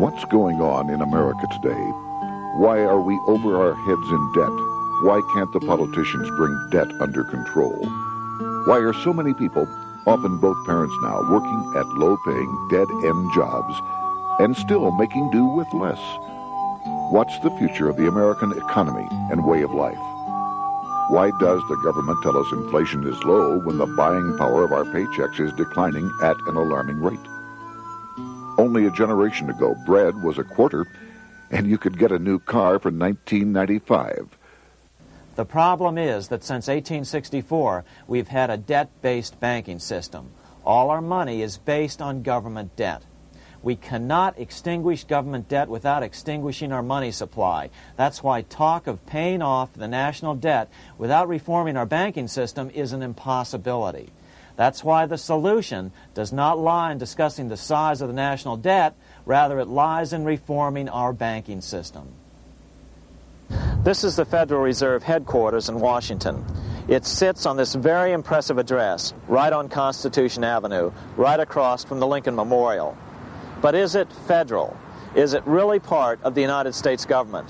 What's going on in America today? Why are we over our heads in debt? Why can't the politicians bring debt under control? Why are so many people, often both parents now, working at low-paying, dead-end jobs and still making do with less? What's the future of the American economy and way of life? Why does the government tell us inflation is low when the buying power of our paychecks is declining at an alarming rate? Only a generation ago, bread was a quarter, and you could get a new car for $19.95. The problem is that since 1864, we've had a debt-based banking system. All our money is based on government debt. We cannot extinguish government debt without extinguishing our money supply. That's why talk of paying off the national debt without reforming our banking system is an impossibility. That's why the solution does not lie in discussing the size of the national debt, rather it lies in reforming our banking system. This is the Federal Reserve headquarters in Washington. It sits on this very impressive address, right on Constitution Avenue, right across from the Lincoln Memorial. But is it federal? Is it really part of the United States government?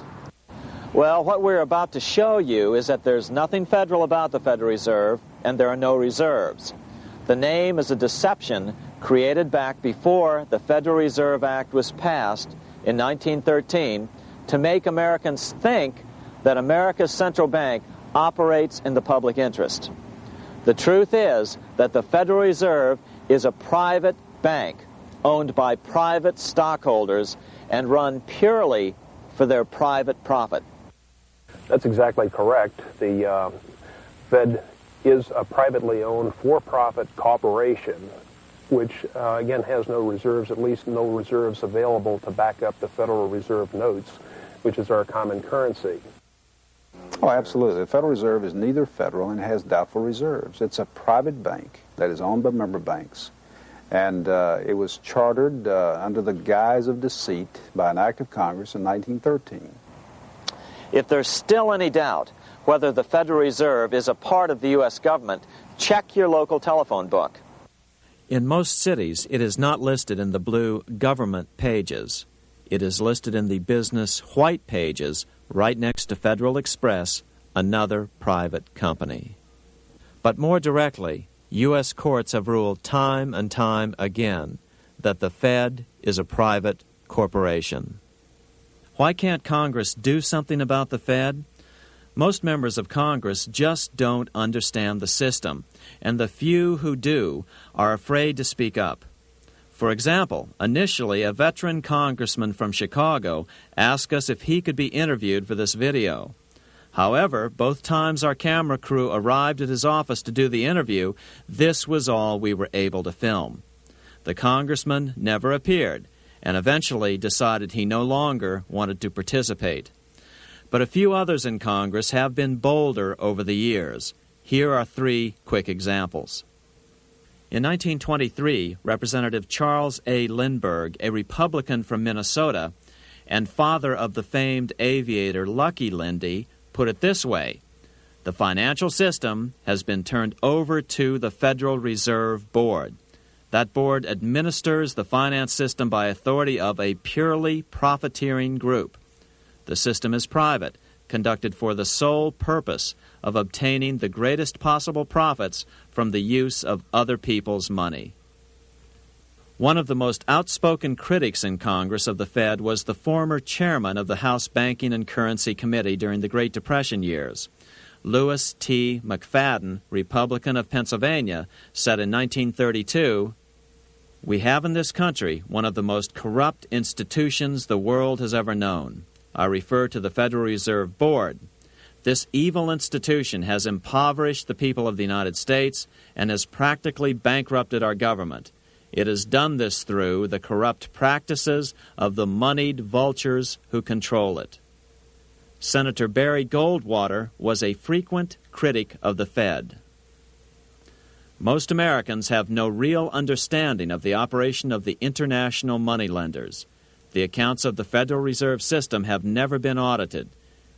Well, what we're about to show you is that there's nothing federal about the Federal Reserve, and there are no reserves. The name is a deception created back before the Federal Reserve Act was passed in 1913 to make Americans think that America's central bank operates in the public interest. The truth is that the Federal Reserve is a private bank owned by private stockholders and run purely for their private profit. That's exactly correct. The Fed is a privately owned for-profit corporation which, again, has no reserves, at least no reserves available to back up the Federal Reserve notes, which is our common currency. Oh, absolutely. The Federal Reserve is neither federal and has doubtful reserves. It's a private bank that is owned by member banks. And it was chartered under the guise of deceit by an act of Congress in 1913. If there's still any doubt whether the Federal Reserve is a part of the U.S. government, check your local telephone book. In most cities, it is not listed in the blue government pages. It is listed in the business white pages right next to Federal Express, another private company. But more directly, U.S. courts have ruled time and time again that the Fed is a private corporation. Why can't Congress do something about the Fed? Most members of Congress just don't understand the system, and the few who do are afraid to speak up. For example, initially a veteran congressman from Chicago asked us if he could be interviewed for this video. However, both times our camera crew arrived at his office to do the interview, this was all we were able to film. The congressman never appeared, and eventually decided he no longer wanted to participate. But a few others in Congress have been bolder over the years. Here are 3 quick examples. In 1923, Representative Charles A. Lindbergh, a Republican from Minnesota, and father of the famed aviator Lucky Lindy, put it this way: the financial system has been turned over to the Federal Reserve Board. That board administers the finance system by authority of a purely profiteering group. The system is private, conducted for the sole purpose of obtaining the greatest possible profits from the use of other people's money. One of the most outspoken critics in Congress of the Fed was the former chairman of the House Banking and Currency Committee during the Great Depression years. Lewis T. McFadden, Republican of Pennsylvania, said in 1932, "We have in this country one of the most corrupt institutions the world has ever known. I refer to the Federal Reserve Board. This evil institution has impoverished the people of the United States and has practically bankrupted our government. It has done this through the corrupt practices of the moneyed vultures who control it." Senator Barry Goldwater was a frequent critic of the Fed. Most Americans have no real understanding of the operation of the international moneylenders. The accounts of the Federal Reserve System have never been audited.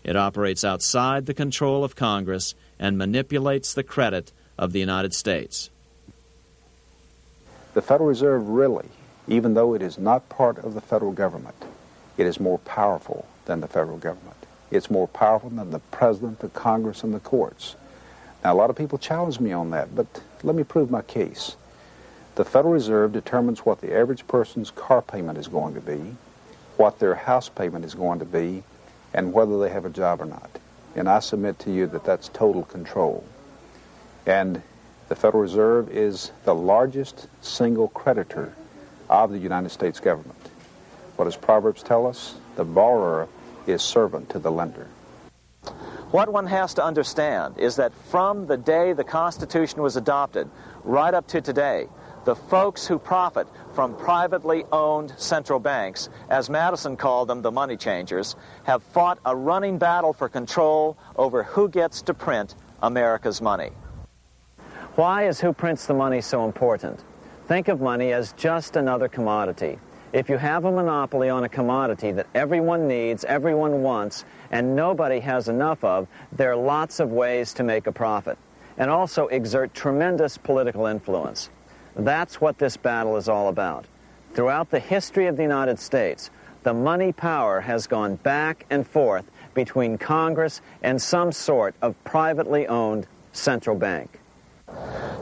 It operates outside the control of Congress and manipulates the credit of the United States. The Federal Reserve really even though it is not part of the federal government, it is more powerful than the federal government. It's more powerful than the president, the Congress, and the courts. Now, a lot of people challenge me on that, but let me prove my case. The Federal Reserve determines what the average person's car payment is going to be, what their house payment is going to be, and whether they have a job or not. And I submit to you that that's total control. And the Federal Reserve is the largest single creditor of the United States government. What does Proverbs tell us? The borrower is servant to the lender. What one has to understand is that from the day the Constitution was adopted right up to today, the folks who profit from privately owned central banks, as Madison called them, the money changers, have fought a running battle for control over who gets to print America's money. Why is who prints the money so important? Think of money as just another commodity. If you have a monopoly on a commodity that everyone needs, everyone wants, and nobody has enough of, there are lots of ways to make a profit, and also exert tremendous political influence. That's what this battle is all about. Throughout the history of the United States, the money power has gone back and forth between Congress and some sort of privately owned central bank.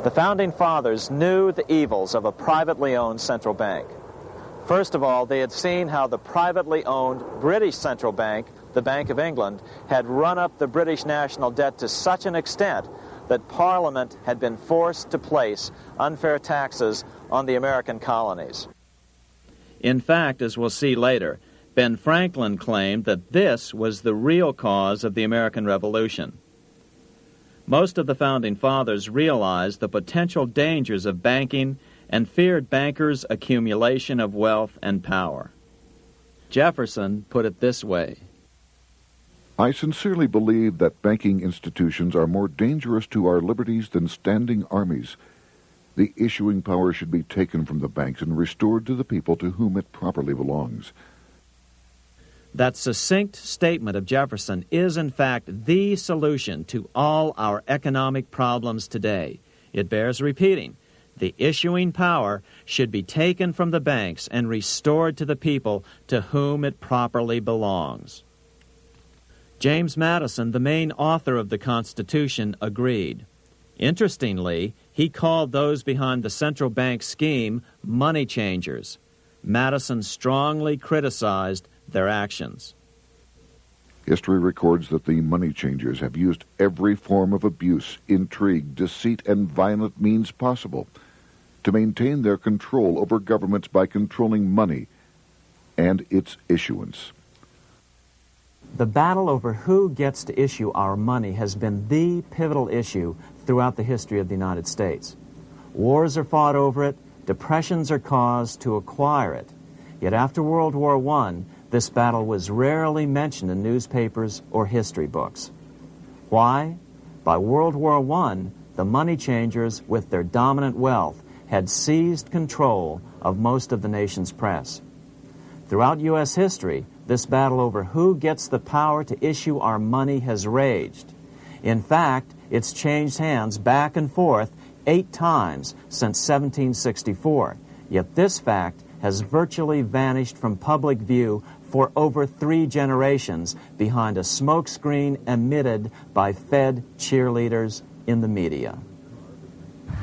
The Founding Fathers knew the evils of a privately owned central bank. First of all, they had seen how the privately owned British central bank, the Bank of England, had run up the British national debt to such an extent that Parliament had been forced to place unfair taxes on the American colonies. In fact, as we'll see later, Ben Franklin claimed that this was the real cause of the American Revolution. Most of the Founding Fathers realized the potential dangers of banking and feared bankers' accumulation of wealth and power. Jefferson put it this way: I sincerely believe that banking institutions are more dangerous to our liberties than standing armies. The issuing power should be taken from the banks and restored to the people to whom it properly belongs. That succinct statement of Jefferson is, in fact, the solution to all our economic problems today. It bears repeating. The issuing power should be taken from the banks and restored to the people to whom it properly belongs. James Madison, the main author of the Constitution, agreed. Interestingly, he called those behind the central bank scheme money changers. Madison strongly criticized their actions. History records that the money changers have used every form of abuse, intrigue, deceit, and violent means possible to maintain their control over governments by controlling money and its issuance. The battle over who gets to issue our money has been the pivotal issue throughout the history of the United States. Wars are fought over it, depressions are caused to acquire it. Yet after World War I, this battle was rarely mentioned in newspapers or history books. Why? By World War I, the money changers, with their dominant wealth, had seized control of most of the nation's press. Throughout U.S. history, this battle over who gets the power to issue our money has raged. In fact, it's changed hands back and forth 8 times since 1764. Yet this fact has virtually vanished from public view for over 3 generations behind a smokescreen emitted by Fed cheerleaders in the media.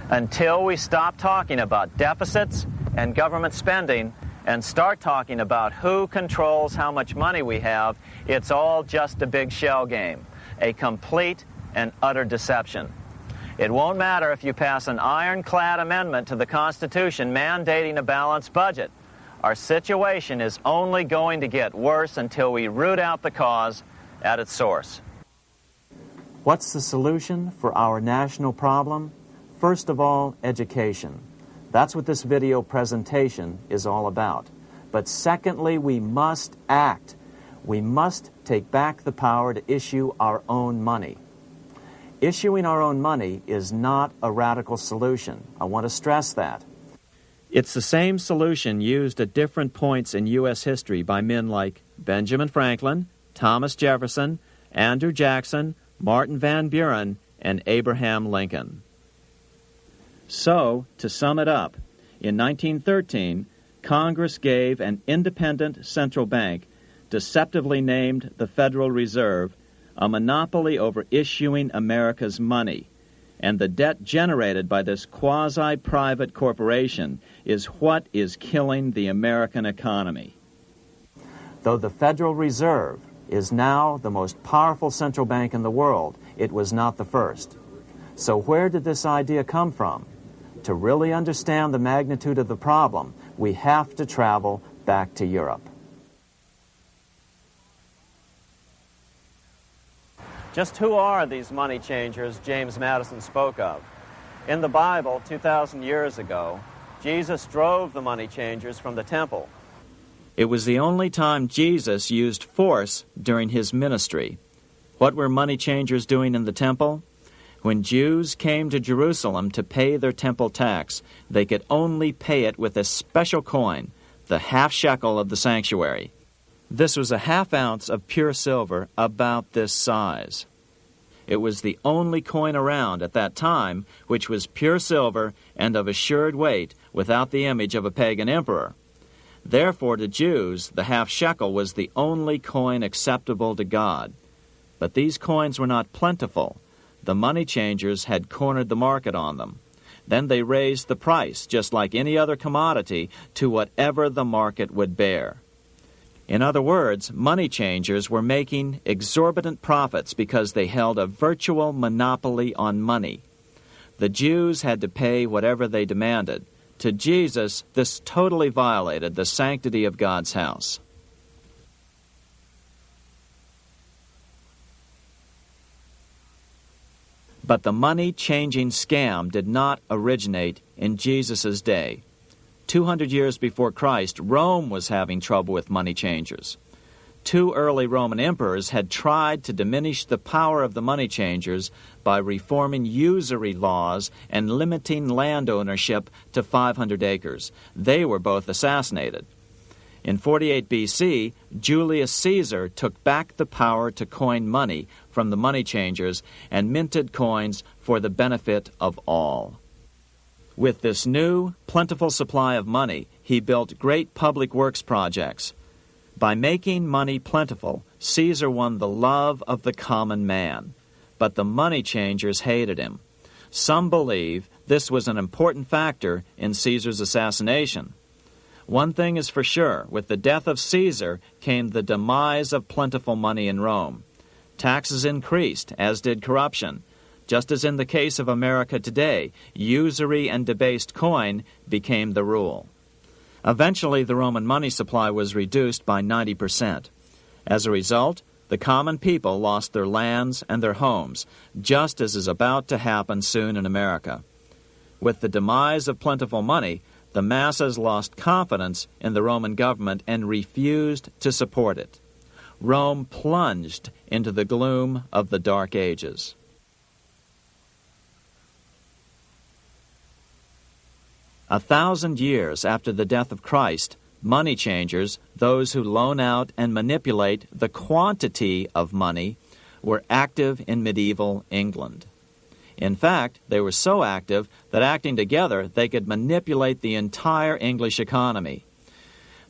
Until we stop talking about deficits and government spending and start talking about who controls how much money we have, it's all just a big shell game, a complete and utter deception. It won't matter if you pass an ironclad amendment to the Constitution mandating a balanced budget. Our situation is only going to get worse until we root out the cause at its source. What's the solution for our national problem? First of all, education. That's what this video presentation is all about. But secondly, we must act. We must take back the power to issue our own money. Issuing our own money is not a radical solution. I want to stress that. It's the same solution used at different points in U.S. history by men like Benjamin Franklin, Thomas Jefferson, Andrew Jackson, Martin Van Buren, and Abraham Lincoln. So, to sum it up, in 1913, Congress gave an independent central bank, deceptively named the Federal Reserve, a monopoly over issuing America's money, and the debt generated by this quasi-private corporation is what is killing the American economy. Though the Federal Reserve is now the most powerful central bank in the world, it was not the first. So where did this idea come from? To really understand the magnitude of the problem, we have to travel back to Europe. Just who are these money changers James Madison spoke of? In the Bible, 2,000 years ago, Jesus drove the money changers from the temple. It was the only time Jesus used force during his ministry. What were money changers doing in the temple? When Jews came to Jerusalem to pay their temple tax, they could only pay it with a special coin, the half shekel of the sanctuary. This was a half ounce of pure silver about this size. It was the only coin around at that time which was pure silver and of assured weight without the image of a pagan emperor. Therefore, to Jews, the half shekel was the only coin acceptable to God. But these coins were not plentiful. The money changers had cornered the market on them. Then they raised the price, just like any other commodity, to whatever the market would bear. In other words, money changers were making exorbitant profits because they held a virtual monopoly on money. The Jews had to pay whatever they demanded. To Jesus, this totally violated the sanctity of God's house. But the money-changing scam did not originate in Jesus' day. 200 years before Christ, Rome was having trouble with money changers. 2 early Roman emperors had tried to diminish the power of the money changers by reforming usury laws and limiting land ownership to 500 acres. They were both assassinated. In 48 BC, Julius Caesar took back the power to coin money from the money changers and minted coins for the benefit of all. With this new, plentiful supply of money, he built great public works projects. By making money plentiful, Caesar won the love of the common man. But the money changers hated him. Some believe this was an important factor in Caesar's assassination. One thing is for sure, with the death of Caesar came the demise of plentiful money in Rome. Taxes increased, as did corruption. Just as in the case of America today, usury and debased coin became the rule. Eventually, the Roman money supply was reduced by 90%. As a result, the common people lost their lands and their homes, just as is about to happen soon in America. With the demise of plentiful money, the masses lost confidence in the Roman government and refused to support it. Rome plunged into the gloom of the Dark Ages. A 1,000 years after the death of Christ, money changers, those who loan out and manipulate the quantity of money, were active in medieval England. In fact, they were so active that acting together, they could manipulate the entire English economy.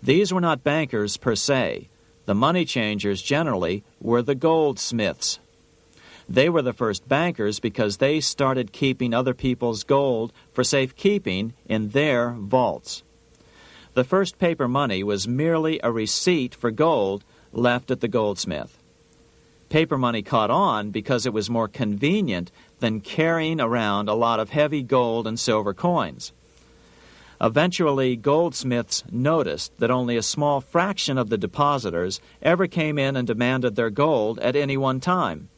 These were not bankers per se. The money changers generally were the goldsmiths. They were the first bankers because they started keeping other people's gold for safekeeping in their vaults. The first paper money was merely a receipt for gold left at the goldsmith. Paper money caught on because it was more convenient than carrying around a lot of heavy gold and silver coins. Eventually, goldsmiths noticed that only a small fraction of the depositors ever came in and demanded their gold at any one time.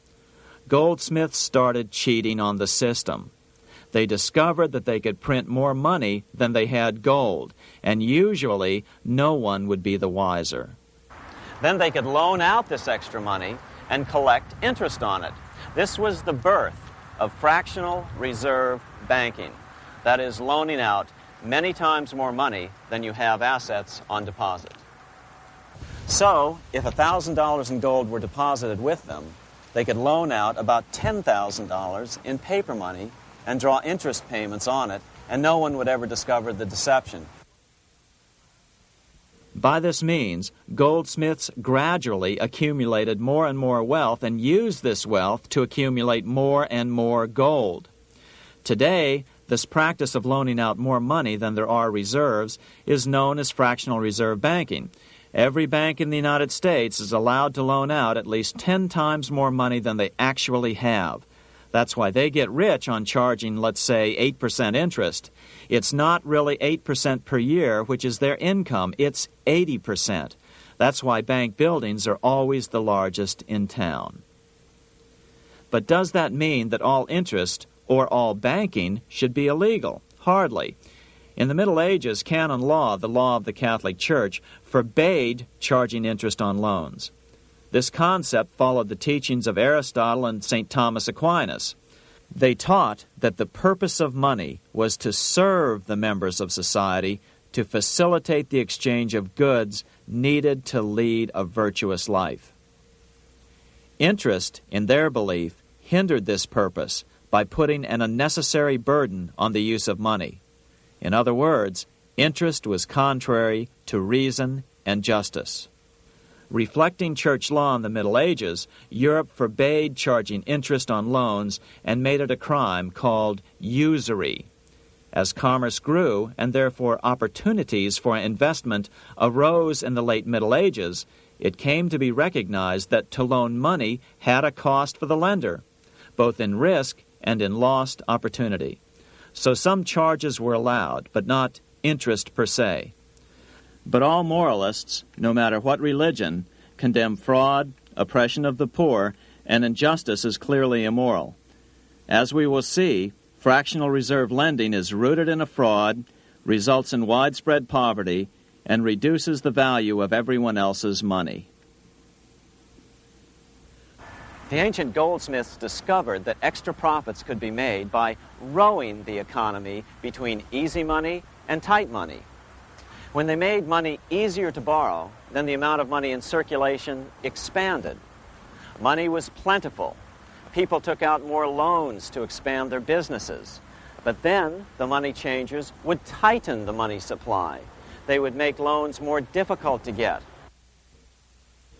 Goldsmiths started cheating on the system. They discovered that they could print more money than they had gold, and usually no one would be the wiser. Then they could loan out this extra money and collect interest on it. This was the birth of fractional reserve banking. That is, loaning out many times more money than you have assets on deposit. So, if $1,000 in gold were deposited with them, they could loan out about $10,000 in paper money and draw interest payments on it, and no one would ever discover the deception. By this means, goldsmiths gradually accumulated more and more wealth and used this wealth to accumulate more and more gold. Today, this practice of loaning out more money than there are reserves is known as fractional reserve banking. Every bank in the United States is allowed to loan out at least 10 times more money than they actually have. That's why they get rich on charging, let's say, 8% interest. It's not really 8% per year, which is their income. It's 80%. That's why bank buildings are always the largest in town. But does that mean that all interest or all banking should be illegal? Hardly. In the Middle Ages, canon law, the law of the Catholic Church, forbade charging interest on loans. This concept followed the teachings of Aristotle and St. Thomas Aquinas. They taught that the purpose of money was to serve the members of society, to facilitate the exchange of goods needed to lead a virtuous life. Interest, in their belief, hindered this purpose by putting an unnecessary burden on the use of money. In other words, interest was contrary to reason and justice. Reflecting church law in the Middle Ages, Europe forbade charging interest on loans and made it a crime called usury. As commerce grew, and therefore opportunities for investment arose in the late Middle Ages, it came to be recognized that to loan money had a cost for the lender, both in risk and in lost opportunity. So some charges were allowed, but not interest per se. But all moralists, no matter what religion, condemn fraud, oppression of the poor, and injustice as clearly immoral. As we will see, fractional reserve lending is rooted in a fraud, results in widespread poverty, and reduces the value of everyone else's money. The ancient goldsmiths discovered that extra profits could be made by rowing the economy between easy money and tight money. When they made money easier to borrow, then the amount of money in circulation expanded. Money was plentiful. People took out more loans to expand their businesses. But then the money changers would tighten the money supply. They would make loans more difficult to get.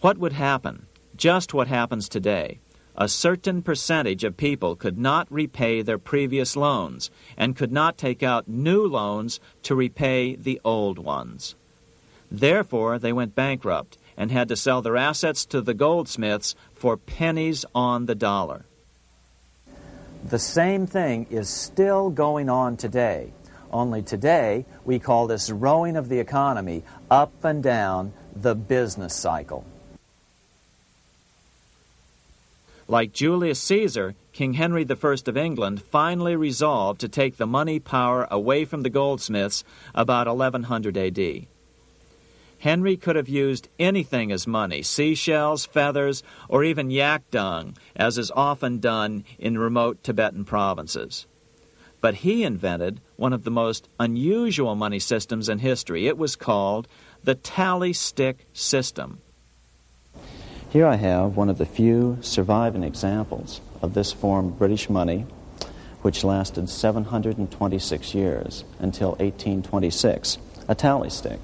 What would happen? Just what happens today. A certain percentage of people could not repay their previous loans and could not take out new loans to repay the old ones. Therefore, they went bankrupt and had to sell their assets to the goldsmiths for pennies on the dollar. The same thing is still going on today. Only today, we call this rowing of the economy up and down the business cycle. Like Julius Caesar, King Henry I of England finally resolved to take the money power away from the goldsmiths about 1100 A.D. Henry could have used anything as money, seashells, feathers, or even yak dung, as is often done in remote Tibetan provinces. But he invented one of the most unusual money systems in history. It was called the tally stick system. Here I have one of the few surviving examples of this form of British money, which lasted 726 years until 1826, a tally stick.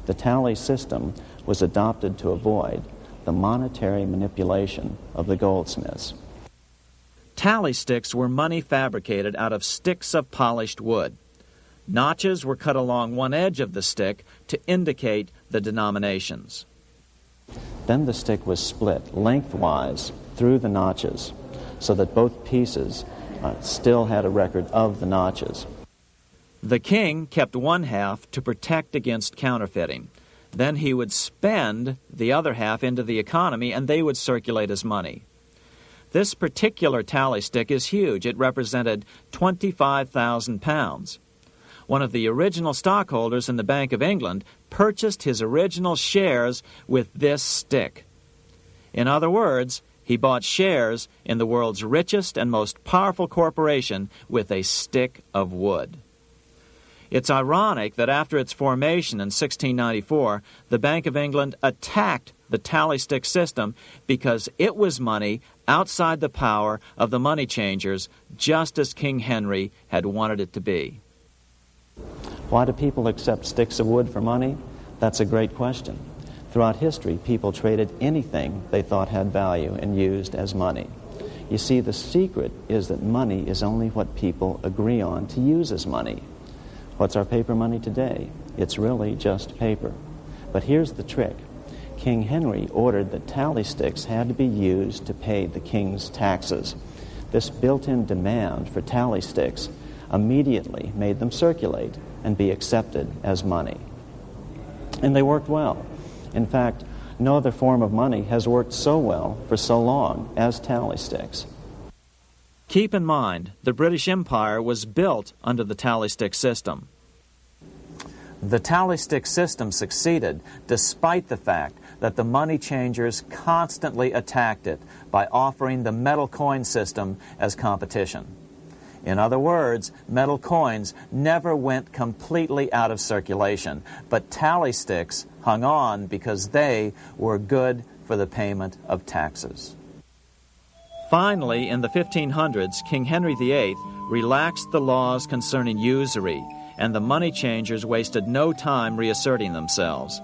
The tally system was adopted to avoid the monetary manipulation of the goldsmiths. Tally sticks were money fabricated out of sticks of polished wood. Notches were cut along one edge of the stick to indicate the denominations. Then the stick was split lengthwise through the notches so that both pieces still had a record of the notches. The king kept one half to protect against counterfeiting. Then he would spend the other half into the economy and they would circulate as money. This particular tally stick is huge. It represented 25,000 pounds. One of the original stockholders in the Bank of England purchased his original shares with this stick. In other words, he bought shares in the world's richest and most powerful corporation with a stick of wood. It's ironic that after its formation in 1694, the Bank of England attacked the tally stick system because it was money outside the power of the money changers, just as King Henry had wanted it to be. Why do people accept sticks of wood for money? That's a great question. Throughout history, people traded anything they thought had value and used as money. You see, the secret is that money is only what people agree on to use as money. What's our paper money today? It's really just paper. But here's the trick. King Henry ordered that tally sticks had to be used to pay the king's taxes. This built-in demand for tally sticks immediately made them circulate and be accepted as money. And they worked well. In fact, no other form of money has worked so well for so long as tally sticks. Keep in mind, the British Empire was built under the tally stick system. The tally stick system succeeded despite the fact that the money changers constantly attacked it by offering the metal coin system as competition. In other words, metal coins never went completely out of circulation, but tally sticks hung on because they were good for the payment of taxes. Finally, in the 1500s, King Henry VIII relaxed the laws concerning usury, and the money changers wasted no time reasserting themselves.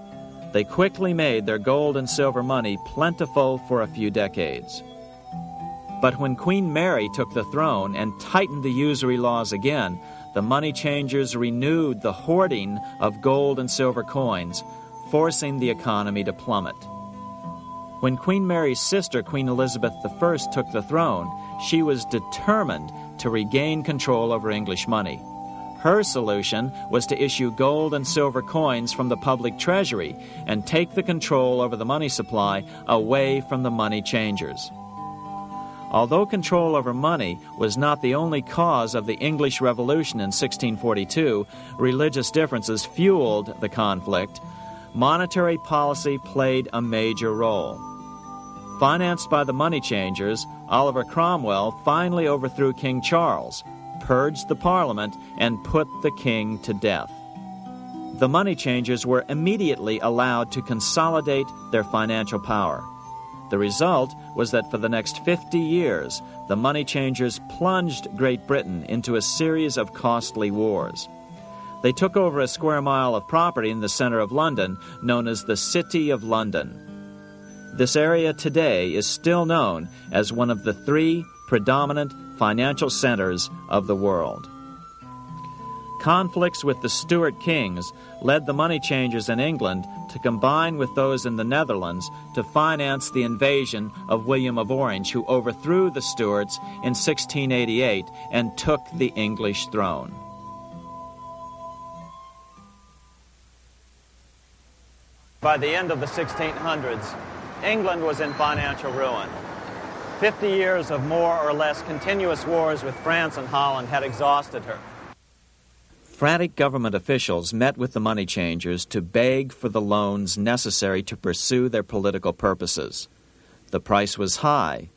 They quickly made their gold and silver money plentiful for a few decades. But when Queen Mary took the throne and tightened the usury laws again, the money changers renewed the hoarding of gold and silver coins, forcing the economy to plummet. When Queen Mary's sister, Queen Elizabeth I, took the throne, she was determined to regain control over English money. Her solution was to issue gold and silver coins from the public treasury and take the control over the money supply away from the money changers. Although control over money was not the only cause of the English Revolution in 1642, religious differences fueled the conflict. Monetary policy played a major role. Financed by the money changers, Oliver Cromwell finally overthrew King Charles, purged the Parliament, and put the king to death. The money changers were immediately allowed to consolidate their financial power. The result was that for the next 50 years, the money changers plunged Great Britain into a series of costly wars. They took over a square mile of property in the center of London, known as the City of London. This area today is still known as one of the 3 predominant financial centers of the world. Conflicts with the Stuart kings led the money changers in England to combine with those in the Netherlands to finance the invasion of William of Orange, who overthrew the Stuarts in 1688 and took the English throne. By the end of the 1600s, England was in financial ruin. 50 years of more or less continuous wars with France and Holland had exhausted her. Frantic government officials met with the money changers to beg for the loans necessary to pursue their political purposes. The price was high.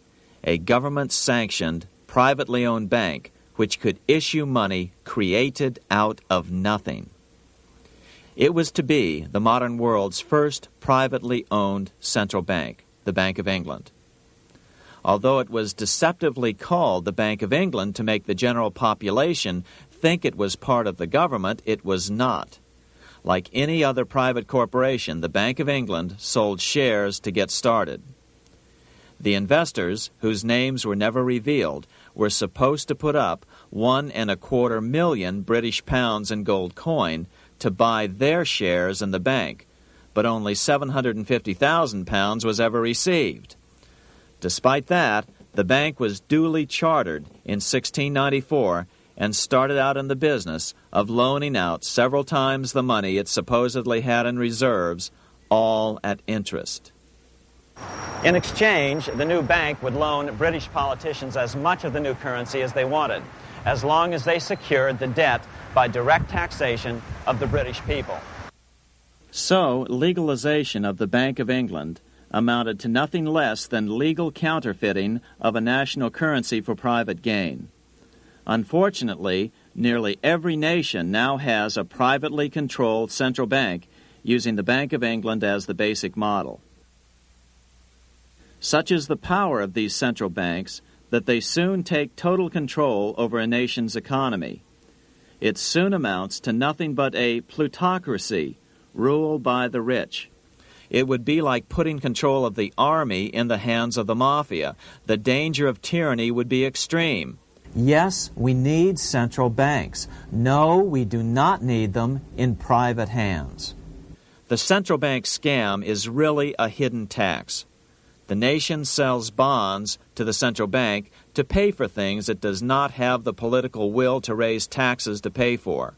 A government-sanctioned, privately owned bank which could issue money created out of nothing. It was to be the modern world's first privately owned central bank, the Bank of England. Although it was deceptively called the Bank of England to make the general population think it was part of the government, it was not. Like any other private corporation, the Bank of England sold shares to get started. The investors, whose names were never revealed, were supposed to put up £1.25 million British pounds in gold coin to buy their shares in the bank, but only £750,000 was ever received. Despite that, the bank was duly chartered in 1694 and started out in the business of loaning out several times the money it supposedly had in reserves, all at interest. In exchange, the new bank would loan British politicians as much of the new currency as they wanted, as long as they secured the debt by direct taxation of the British people. So, legalization of the Bank of England amounted to nothing less than legal counterfeiting of a national currency for private gain. Unfortunately, nearly every nation now has a privately controlled central bank using the Bank of England as the basic model. Such is the power of these central banks that they soon take total control over a nation's economy. It soon amounts to nothing but a plutocracy, rule by the rich. It would be like putting control of the army in the hands of the mafia. The danger of tyranny would be extreme. Yes, we need central banks. No, we do not need them in private hands. The central bank scam is really a hidden tax. The nation sells bonds to the central bank to pay for things it does not have the political will to raise taxes to pay for.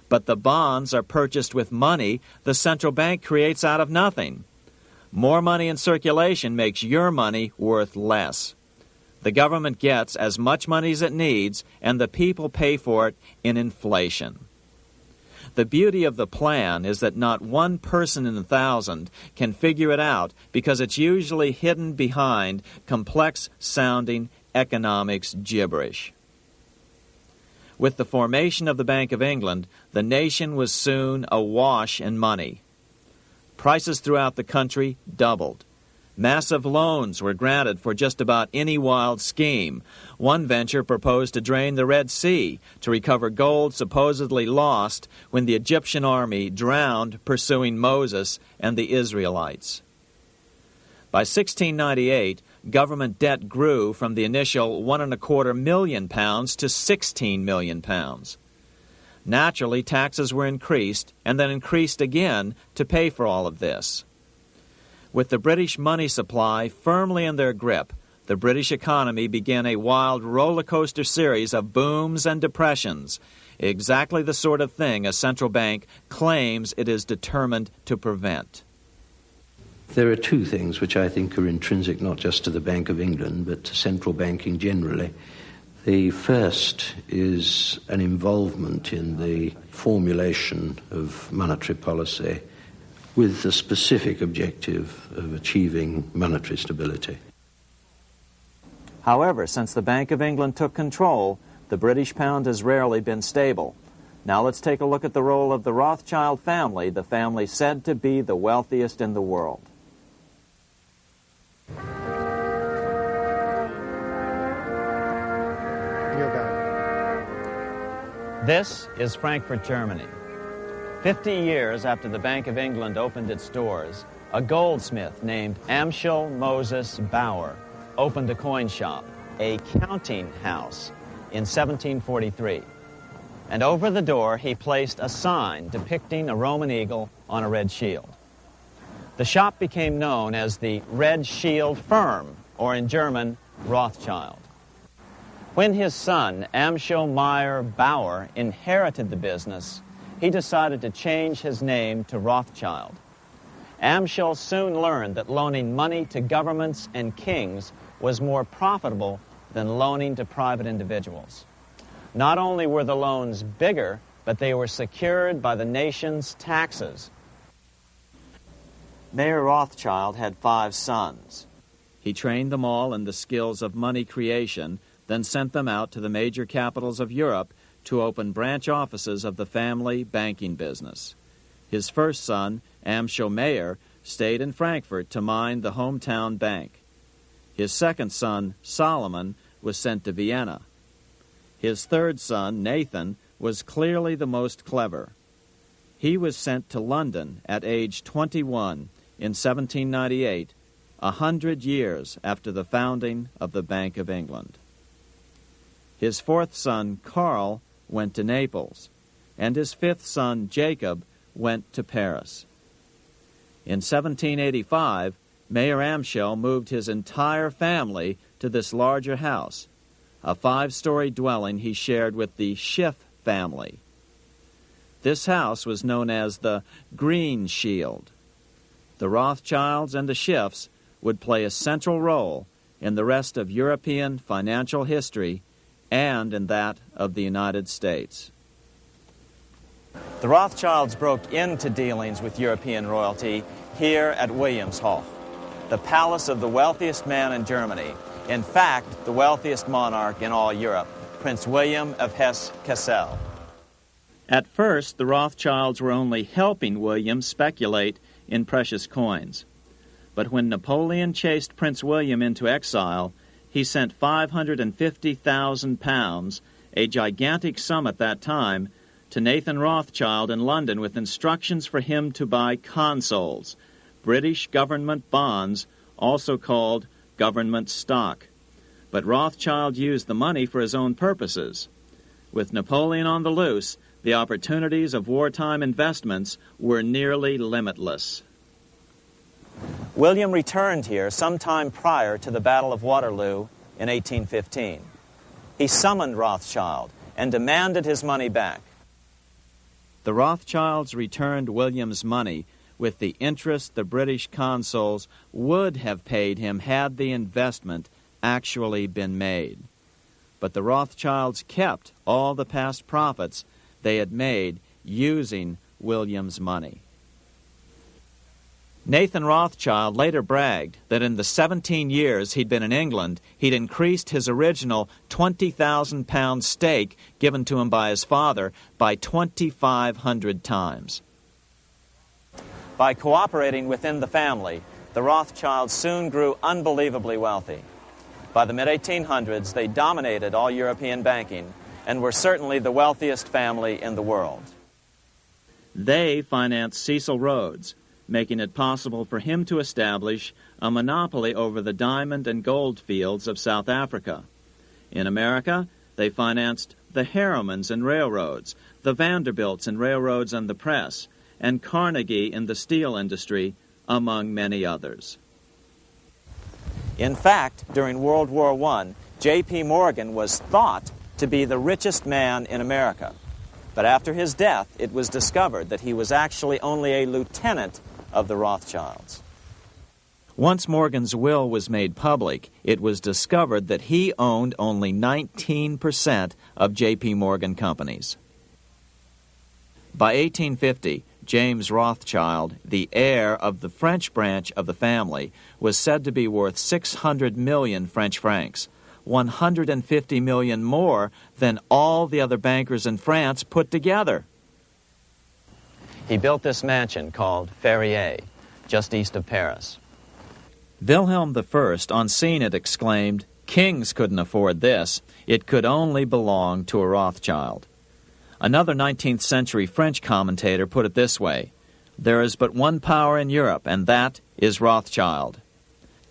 But the bonds are purchased with money the central bank creates out of nothing. More money in circulation makes your money worth less. The government gets as much money as it needs, and the people pay for it in inflation. The beauty of the plan is that not one person in 1,000 can figure it out because it's usually hidden behind complex-sounding economics gibberish. With the formation of the Bank of England, the nation was soon awash in money. Prices throughout the country doubled. Massive loans were granted for just about any wild scheme. One venture proposed to drain the Red Sea to recover gold supposedly lost when the Egyptian army drowned pursuing Moses and the Israelites. By 1698, government debt grew from the initial £1.25 million to £16 million. Naturally, taxes were increased and then increased again to pay for all of this. With the British money supply firmly in their grip, the British economy began a wild roller coaster series of booms and depressions, exactly the sort of thing a central bank claims it is determined to prevent. There are two things which I think are intrinsic not just to the Bank of England but to central banking generally. The first is an involvement in the formulation of monetary policy with the specific objective of achieving monetary stability. However, since the Bank of England took control, the British pound has rarely been stable. Now let's take a look at the role of the Rothschild family, the family said to be the wealthiest in the world. This is Frankfurt, Germany. 50 years after the Bank of England opened its doors, a goldsmith named Amschel Moses Bauer opened a coin shop, a counting house, in 1743. And over the door he placed a sign depicting a Roman eagle on a red shield. The shop became known as the Red Shield Firm, or in German, Rothschild. When his son, Amschel Meyer Bauer, inherited the business, he decided to change his name to Rothschild. Amschel soon learned that loaning money to governments and kings was more profitable than loaning to private individuals. Not only were the loans bigger, but they were secured by the nation's taxes. Mayer Rothschild had 5 sons. He trained them all in the skills of money creation, then sent them out to the major capitals of Europe to open branch offices of the family banking business. His first son, Amschel Meyer, stayed in Frankfurt to mind the hometown bank. His second son, Solomon, was sent to Vienna. His third son, Nathan, was clearly the most clever. He was sent to London at age 21 in 1798, 100 years after the founding of the Bank of England. His fourth son, Karl, went to Naples, and his fifth son, Jacob, went to Paris. In 1785, Mayer Amschel moved his entire family to this larger house, a 5-story dwelling he shared with the Schiff family. This house was known as the Green Shield. The Rothschilds and the Schiffs would play a central role in the rest of European financial history and in that of the United States. The Rothschilds broke into dealings with European royalty here at Wilhelmshof, the palace of the wealthiest man in Germany. In fact, the wealthiest monarch in all Europe, Prince William of Hesse-Kassel. At first, the Rothschilds were only helping William speculate in precious coins. But when Napoleon chased Prince William into exile, he sent £550,000, a gigantic sum at that time, to Nathan Rothschild in London with instructions for him to buy consols, British government bonds, also called government stock. But Rothschild used the money for his own purposes. With Napoleon on the loose, the opportunities of wartime investments were nearly limitless. William returned here sometime prior to the Battle of Waterloo in 1815. He summoned Rothschild and demanded his money back. The Rothschilds returned William's money with the interest the British consuls would have paid him had the investment actually been made. But the Rothschilds kept all the past profits they had made using William's money. Nathan Rothschild later bragged that in the 17 years he'd been in England, he'd increased his original £20,000 stake given to him by his father by 2,500 times. By cooperating within the family, the Rothschilds soon grew unbelievably wealthy. By the mid-1800s, they dominated all European banking and were certainly the wealthiest family in the world. They financed Cecil Rhodes, making it possible for him to establish a monopoly over the diamond and gold fields of South Africa. In America, they financed the Harrimans and railroads, the Vanderbilts and railroads and the press, and Carnegie in the steel industry, among many others. In fact, during World War I, J.P. Morgan was thought to be the richest man in America. But after his death, it was discovered that he was actually only a lieutenant of the Rothschilds. Once Morgan's will was made public, it was discovered that he owned only 19% of J.P. Morgan companies. By 1850, James Rothschild, the heir of the French branch of the family, was said to be worth 600 million French francs, 150 million more than all the other bankers in France put together. He built this mansion called Ferrier, just east of Paris. Wilhelm I, on seeing it, exclaimed, "Kings couldn't afford this. It could only belong to a Rothschild." Another 19th century French commentator put it this way: "There is but one power in Europe, and that is Rothschild."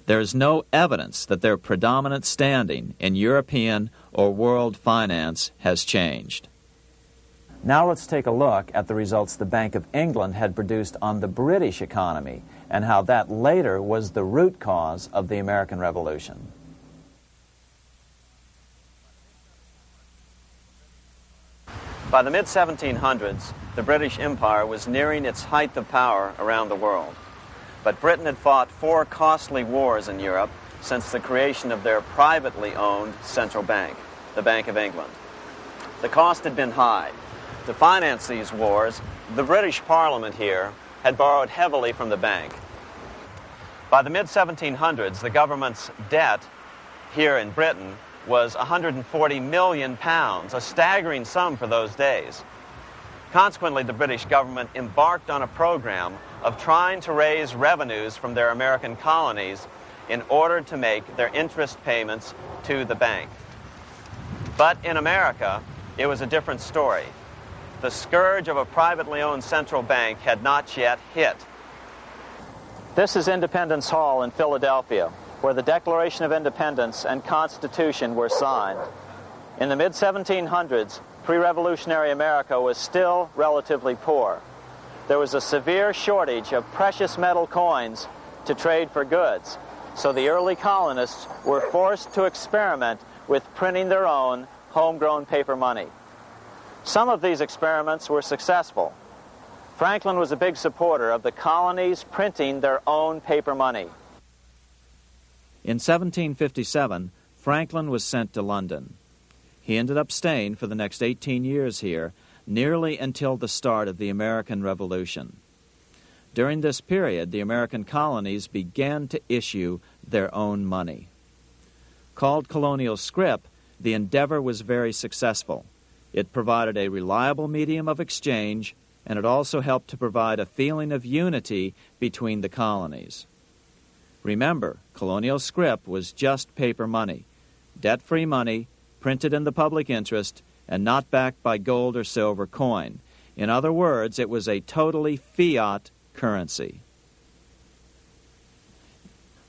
There is no evidence that their predominant standing in European or world finance has changed. Now let's take a look at the results the Bank of England had produced on the British economy and how that later was the root cause of the American Revolution. By the mid-1700s, the British Empire was nearing its height of power around the world. But Britain had fought 4 costly wars in Europe since the creation of their privately owned central bank, the Bank of England. The cost had been high. To finance these wars, the British Parliament here had borrowed heavily from the bank. By the mid-1700s, the government's debt here in Britain was £140 million, a staggering sum for those days. Consequently, the British government embarked on a program of trying to raise revenues from their American colonies in order to make their interest payments to the bank. But in America, it was a different story. The scourge of a privately owned central bank had not yet hit. This is Independence Hall in Philadelphia, where the Declaration of Independence and Constitution were signed. In the mid-1700s, pre-revolutionary America was still relatively poor. There was a severe shortage of precious metal coins to trade for goods, so the early colonists were forced to experiment with printing their own homegrown paper money. Some of these experiments were successful. Franklin was a big supporter of the colonies printing their own paper money. In 1757, Franklin was sent to London. He ended up staying for the next 18 years here, nearly until the start of the American Revolution. During this period, the American colonies began to issue their own money. Called colonial scrip, the endeavor was very successful. It provided a reliable medium of exchange, and it also helped to provide a feeling of unity between the colonies. Remember, colonial scrip was just paper money, debt-free money, printed in the public interest, and not backed by gold or silver coin. In other words, it was a totally fiat currency.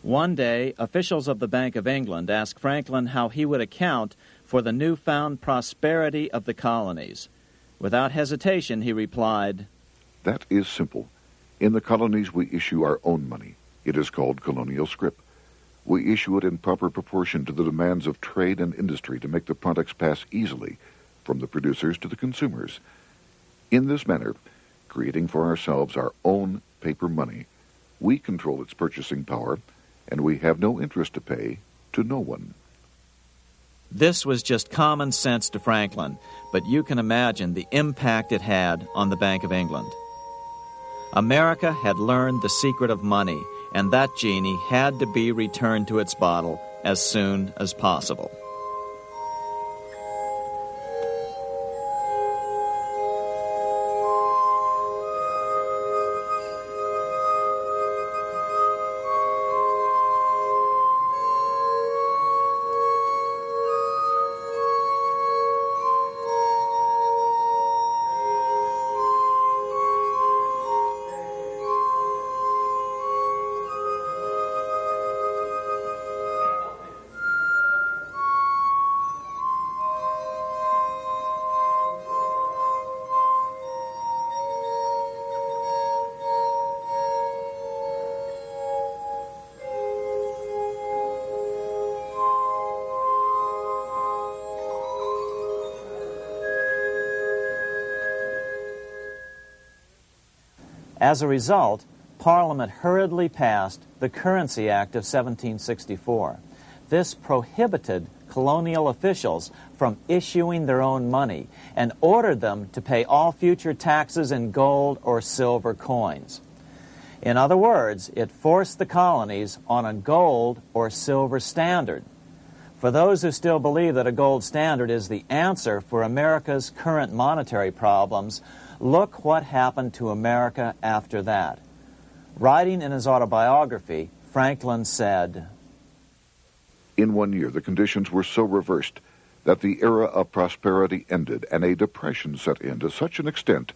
One day, officials of the Bank of England asked Franklin how he would account for the newfound prosperity of the colonies. Without hesitation, he replied, "That is simple. In the colonies, we issue our own money. It is called colonial scrip. We issue it in proper proportion to the demands of trade and industry to make the products pass easily from the producers to the consumers. In this manner, creating for ourselves our own paper money, we control its purchasing power, and we have no interest to pay to no one." This was just common sense to Franklin, but you can imagine the impact it had on the Bank of England. America had learned the secret of money, and that genie had to be returned to its bottle as soon as possible. As a result, Parliament hurriedly passed the Currency Act of 1764. This prohibited colonial officials from issuing their own money and ordered them to pay all future taxes in gold or silver coins. In other words, it forced the colonies on a gold or silver standard. For those who still believe that a gold standard is the answer for America's current monetary problems, look what happened to America after that. Writing in his autobiography, Franklin said, "In 1 year, the conditions were so reversed that the era of prosperity ended and a depression set in to such an extent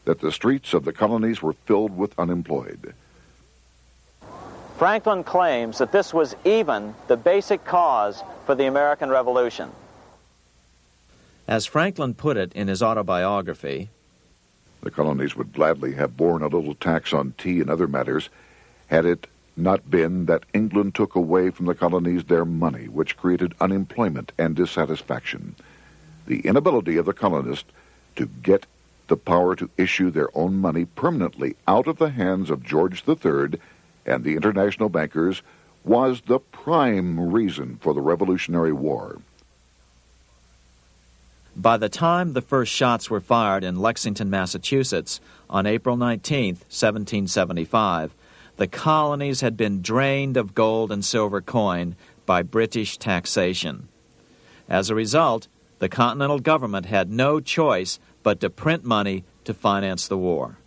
that the streets of the colonies were filled with unemployed." Franklin claims that this was even the basic cause for the American Revolution. As Franklin put it in his autobiography, "The colonies would gladly have borne a little tax on tea and other matters had it not been that England took away from the colonies their money, which created unemployment and dissatisfaction. The inability of the colonists to get the power to issue their own money permanently out of the hands of George III and the international bankers was the prime reason for the Revolutionary War." By the time the first shots were fired in Lexington, Massachusetts, on April 19, 1775, the colonies had been drained of gold and silver coin by British taxation. As a result, the Continental government had no choice but to print money to finance the war.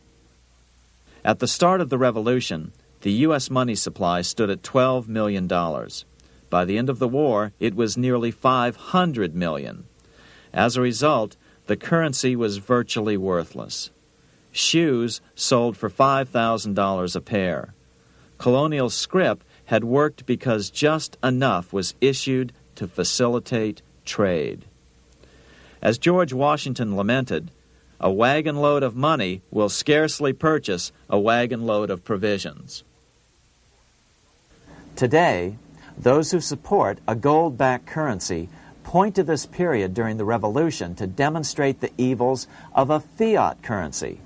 At the start of the Revolution, the U.S. money supply stood at $12 million. By the end of the war, it was nearly $500 million. As a result, the currency was virtually worthless. Shoes sold for $5,000 a pair. Colonial scrip had worked because just enough was issued to facilitate trade. As George Washington lamented, "A wagon load of money will scarcely purchase a wagon load of provisions." Today, those who support a gold-backed currency point to this period during the Revolution to demonstrate the evils of a fiat currency.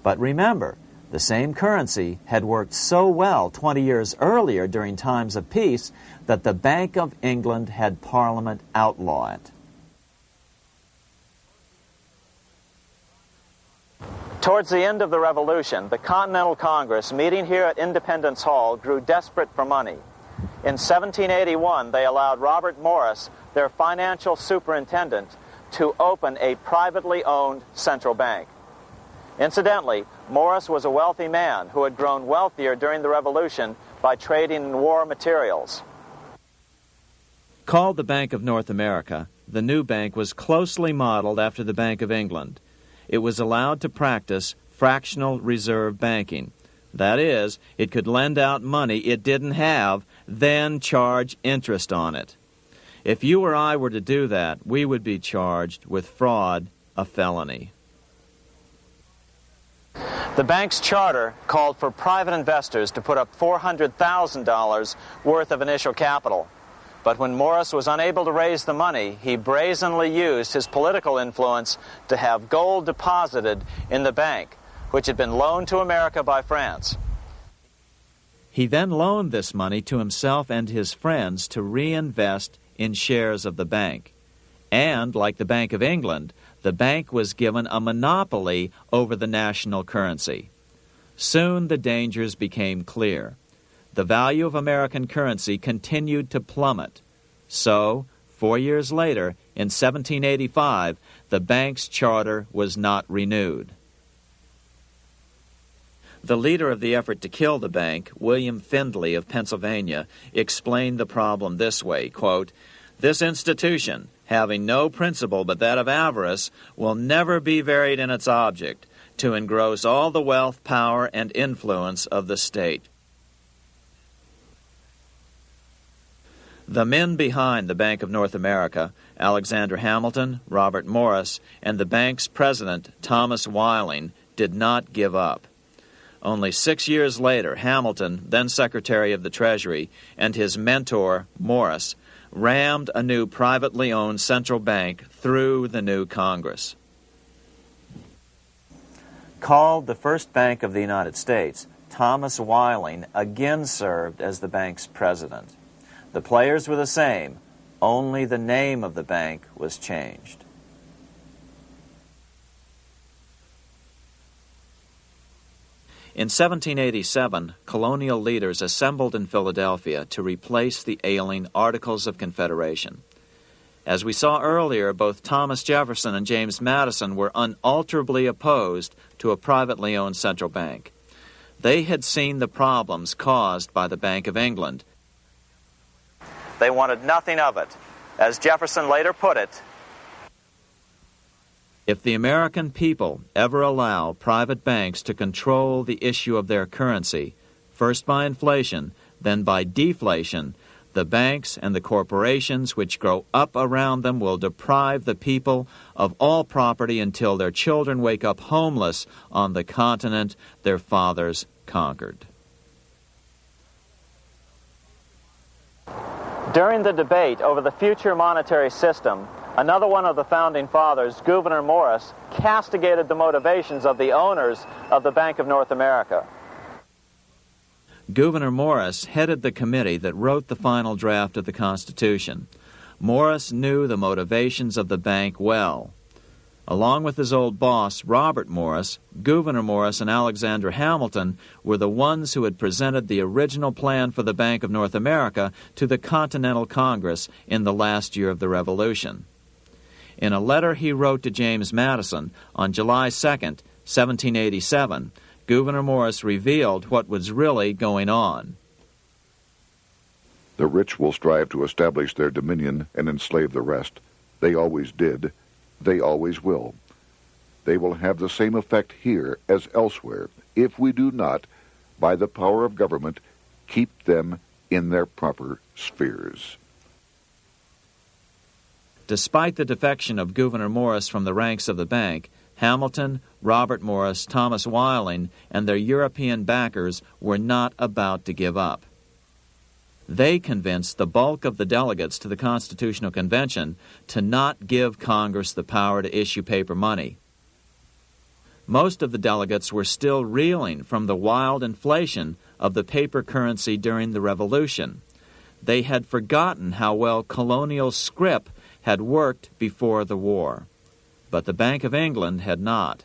But remember, the same currency had worked so well 20 years earlier during times of peace that the Bank of England had Parliament outlaw it. Towards the end of the Revolution, the Continental Congress, meeting here at Independence Hall, grew desperate for money. In 1781, they allowed Robert Morris, their financial superintendent, to open a privately owned central bank. Incidentally, Morris was a wealthy man who had grown wealthier during the Revolution by trading in war materials. Called the Bank of North America, the new bank was closely modeled after the Bank of England. It was allowed to practice fractional reserve banking. That is, it could lend out money it didn't have, then charge interest on it. If you or I were to do that, we would be charged with fraud, a felony. The bank's charter called for private investors to put up $400,000 worth of initial capital. But when Morris was unable to raise the money, he brazenly used his political influence to have gold deposited in the bank, which had been loaned to America by France. He then loaned this money to himself and his friends to reinvest in shares of the bank. And, like the Bank of England, the bank was given a monopoly over the national currency. Soon the dangers became clear. The value of American currency continued to plummet. So, 4 years later, in 1785, the bank's charter was not renewed. The leader of the effort to kill the bank, William Findley of Pennsylvania, explained the problem this way, quote, "This institution, having no principle but that of avarice, will never be varied in its object, to engross all the wealth, power, and influence of the state." The men behind the Bank of North America, Alexander Hamilton, Robert Morris, and the bank's president, Thomas Whiling, did not give up. Only 6 years later, Hamilton, then Secretary of the Treasury, and his mentor, Morris, rammed a new privately owned central bank through the new Congress. Called the first bank of the United States, Thomas Whiling again served as the bank's president. The players were the same, only the name of the bank was changed. In 1787, colonial leaders assembled in Philadelphia to replace the ailing Articles of Confederation. As we saw earlier, both Thomas Jefferson and James Madison were unalterably opposed to a privately owned central bank. They had seen the problems caused by the Bank of England. They wanted nothing of it. As Jefferson later put it, "If the American people ever allow private banks to control the issue of their currency, first by inflation, then by deflation, the banks and the corporations which grow up around them will deprive the people of all property until their children wake up homeless on the continent their fathers conquered." during the debate over the future monetary system, another one of the founding fathers, Gouverneur Morris, castigated the motivations of the owners of the Bank of North America. Gouverneur Morris headed the committee that wrote the final draft of the Constitution. Morris knew the motivations of the bank well. Along with his old boss, Robert Morris, Gouverneur Morris and Alexander Hamilton were the ones who had presented the original plan for the Bank of North America to the Continental Congress in the last year of the Revolution. In a letter he wrote to James Madison on July 2nd, 1787, Gouverneur Morris revealed what was really going on. The rich will strive to establish their dominion and enslave the rest. They always did. They always will. They will have the same effect here as elsewhere if we do not, by the power of government, keep them in their proper spheres. Despite the defection of Gouverneur Morris from the ranks of the bank, Hamilton, Robert Morris, Thomas Whiling, and their European backers were not about to give up. They convinced the bulk of the delegates to the Constitutional Convention to not give Congress the power to issue paper money. Most of the delegates were still reeling from the wild inflation of the paper currency during the Revolution. They had forgotten how well colonial scrip had worked before the war. But the Bank of England had not.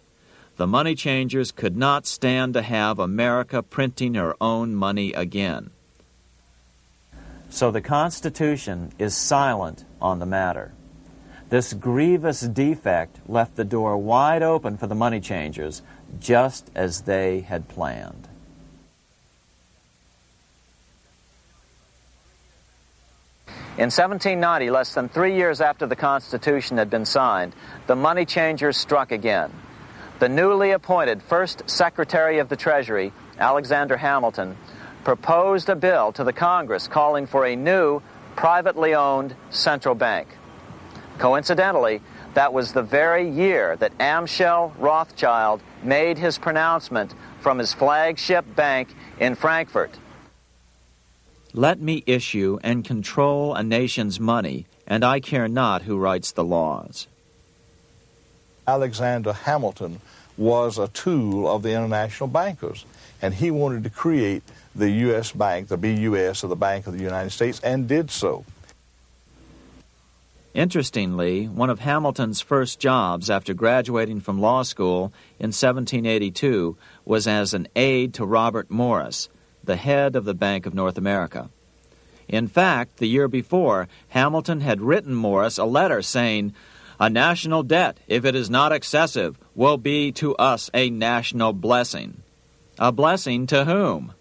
The money changers could not stand to have America printing her own money again. So the Constitution is silent on the matter. This grievous defect left the door wide open for the money changers, just as they had planned. In 1790, less than 3 years after the Constitution had been signed, the money changers struck again. The newly appointed first Secretary of the Treasury, Alexander Hamilton, proposed a bill to the Congress calling for a new, privately owned central bank. Coincidentally, that was the very year that Amschel Rothschild made his pronouncement from his flagship bank in Frankfurt. Let me issue and control a nation's money, and I care not who writes the laws. Alexander Hamilton was a tool of the international bankers, and he wanted to create the U.S. Bank, the BUS, or the Bank of the United States, and did so. Interestingly, one of Hamilton's first jobs after graduating from law school in 1782 was as an aide to Robert Morris, the head of the Bank of North America. In fact, the year before, Hamilton had written Morris a letter saying, "A national debt, if it is not excessive, will be to us a national blessing." A blessing to whom?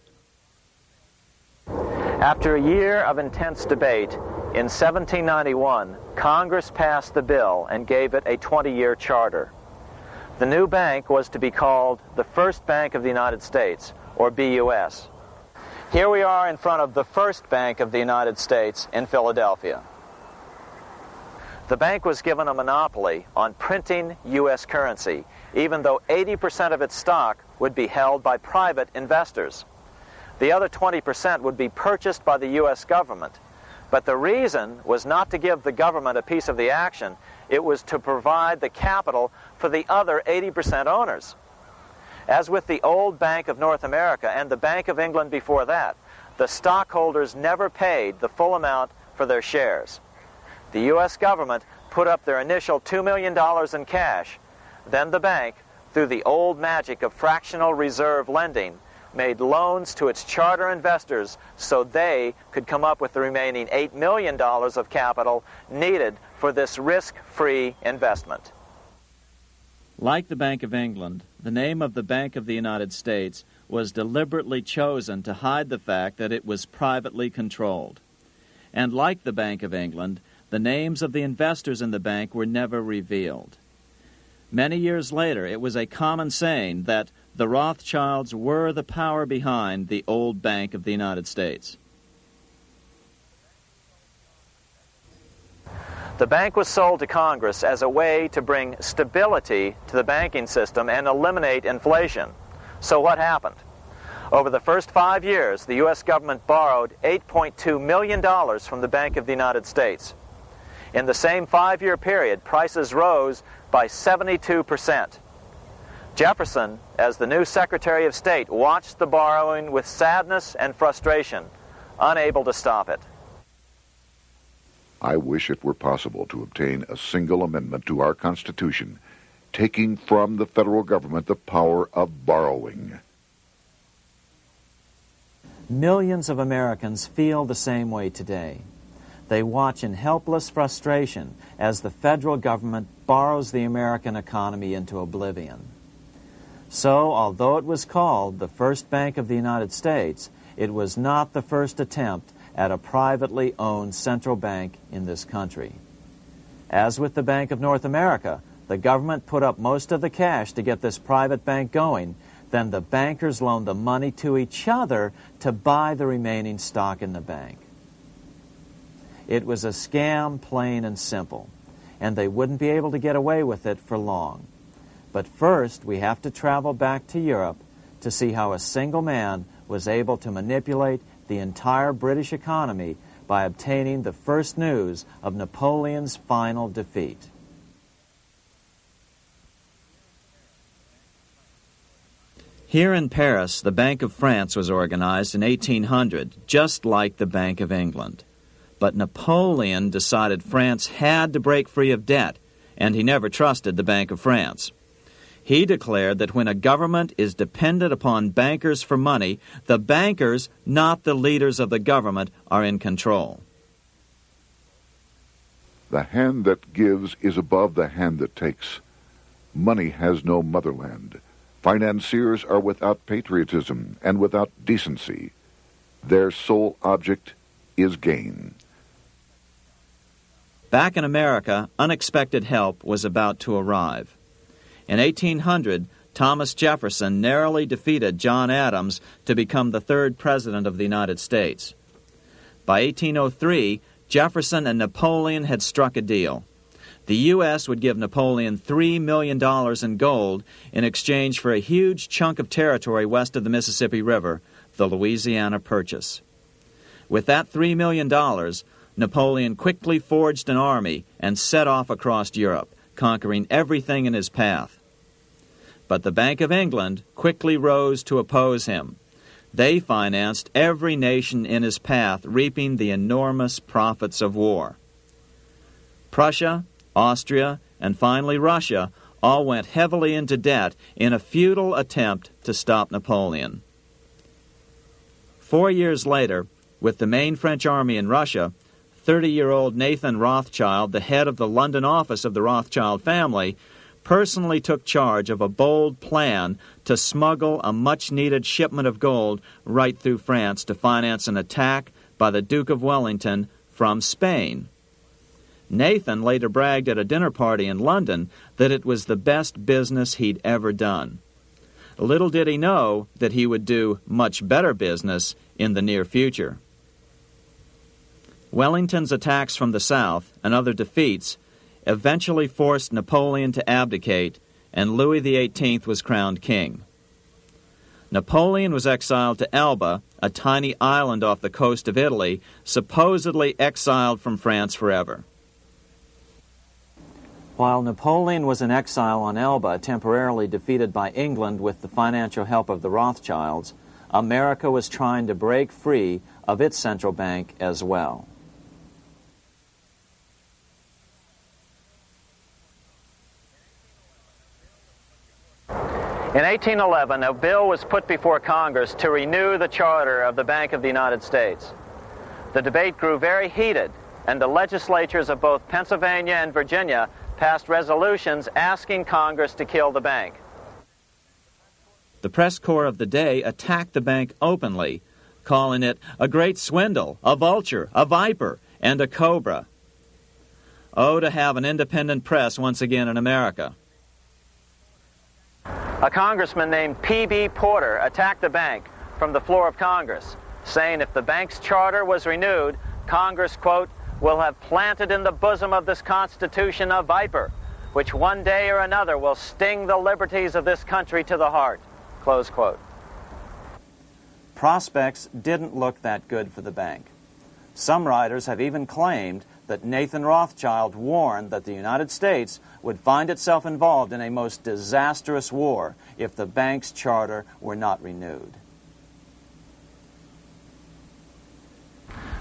After a year of intense debate, in 1791, Congress passed the bill and gave it a 20-year charter. The new bank was to be called the First Bank of the United States, or BUS. Here we are in front of the First Bank of the United States in Philadelphia. The bank was given a monopoly on printing U.S. currency, even though 80% of its stock would be held by private investors. The other 20% would be purchased by the U.S. government. But the reason was not to give the government a piece of the action. It was to provide the capital for the other 80% owners. As with the old Bank of North America and the Bank of England before that, the stockholders never paid the full amount for their shares. The U.S. government put up their initial $2 million in cash. Then the bank, through the old magic of fractional reserve lending, made loans to its charter investors so they could come up with the remaining $8 million of capital needed for this risk-free investment. Like the Bank of England, the name of the Bank of the United States was deliberately chosen to hide the fact that it was privately controlled. And like the Bank of England, the names of the investors in the bank were never revealed. Many years later, it was a common saying that the Rothschilds were the power behind the old Bank of the United States. The bank was sold to Congress as a way to bring stability to the banking system and eliminate inflation. So what happened? Over the first 5 years, the U.S. government borrowed $8.2 million from the Bank of the United States. In the same 5-year period, prices rose by 72%. Jefferson, as the new Secretary of State, watched the borrowing with sadness and frustration, unable to stop it. I wish it were possible to obtain a single amendment to our Constitution, taking from the federal government the power of borrowing. Millions of Americans feel the same way today. They watch in helpless frustration as the federal government borrows the American economy into oblivion. So, although it was called the First Bank of the United States, it was not the first attempt at a privately owned central bank in this country. As with the Bank of North America, the government put up most of the cash to get this private bank going, then the bankers loaned the money to each other to buy the remaining stock in the bank. It was a scam, plain and simple, and they wouldn't be able to get away with it for long. But first, we have to travel back to Europe to see how a single man was able to manipulate the entire British economy by obtaining the first news of Napoleon's final defeat. Here in Paris, the Bank of France was organized in 1800, just like the Bank of England. But Napoleon decided France had to break free of debt, and he never trusted the Bank of France. He declared that when a government is dependent upon bankers for money, the bankers, not the leaders of the government, are in control. The hand that gives is above the hand that takes. Money has no motherland. Financiers are without patriotism and without decency. Their sole object is gain. Back in America, unexpected help was about to arrive. In 1800, Thomas Jefferson narrowly defeated John Adams to become the third president of the United States. By 1803, Jefferson and Napoleon had struck a deal. The U.S. would give Napoleon $3 million in gold in exchange for a huge chunk of territory west of the Mississippi River, the Louisiana Purchase. With that $3 million, Napoleon quickly forged an army and set off across Europe, conquering everything in his path. But the Bank of England quickly rose to oppose him. They financed every nation in his path, reaping the enormous profits of war. Prussia, Austria, and finally Russia all went heavily into debt in a futile attempt to stop Napoleon. 4 years later, with the main French army in Russia, 30-year-old Nathan Rothschild, the head of the London office of the Rothschild family, personally took charge of a bold plan to smuggle a much-needed shipment of gold right through France to finance an attack by the Duke of Wellington from Spain. Nathan later bragged at a dinner party in London that it was the best business he'd ever done. Little did he know that he would do much better business in the near future. Wellington's attacks from the south and other defeats eventually forced Napoleon to abdicate, and Louis XVIII was crowned king. Napoleon was exiled to Elba, a tiny island off the coast of Italy, supposedly exiled from France forever. While Napoleon was in exile on Elba, temporarily defeated by England with the financial help of the Rothschilds, America was trying to break free of its central bank as well. In 1811, a bill was put before Congress to renew the charter of the Bank of the United States. The debate grew very heated, and the legislatures of both Pennsylvania and Virginia passed resolutions asking Congress to kill the bank. The press corps of the day attacked the bank openly, calling it a great swindle, a vulture, a viper, and a cobra. Oh, to have an independent press once again in America. A congressman named P.B. Porter attacked the bank from the floor of Congress, saying if the bank's charter was renewed, Congress, quote, will have planted in the bosom of this Constitution a viper, which one day or another will sting the liberties of this country to the heart, close quote. Prospects didn't look that good for the bank. Some writers have even claimed that Nathan Rothschild warned that the United States would find itself involved in a most disastrous war if the bank's charter were not renewed.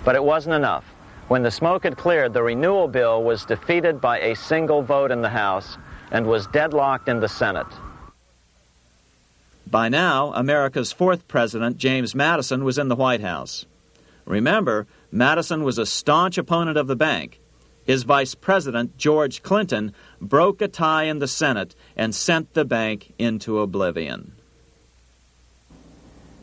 But it wasn't enough. When the smoke had cleared, the renewal bill was defeated by a single vote in the House and was deadlocked in the Senate. By now, America's fourth president, James Madison, was in the White House. Remember, Madison was a staunch opponent of the bank. His vice president, George Clinton, broke a tie in the Senate and sent the bank into oblivion.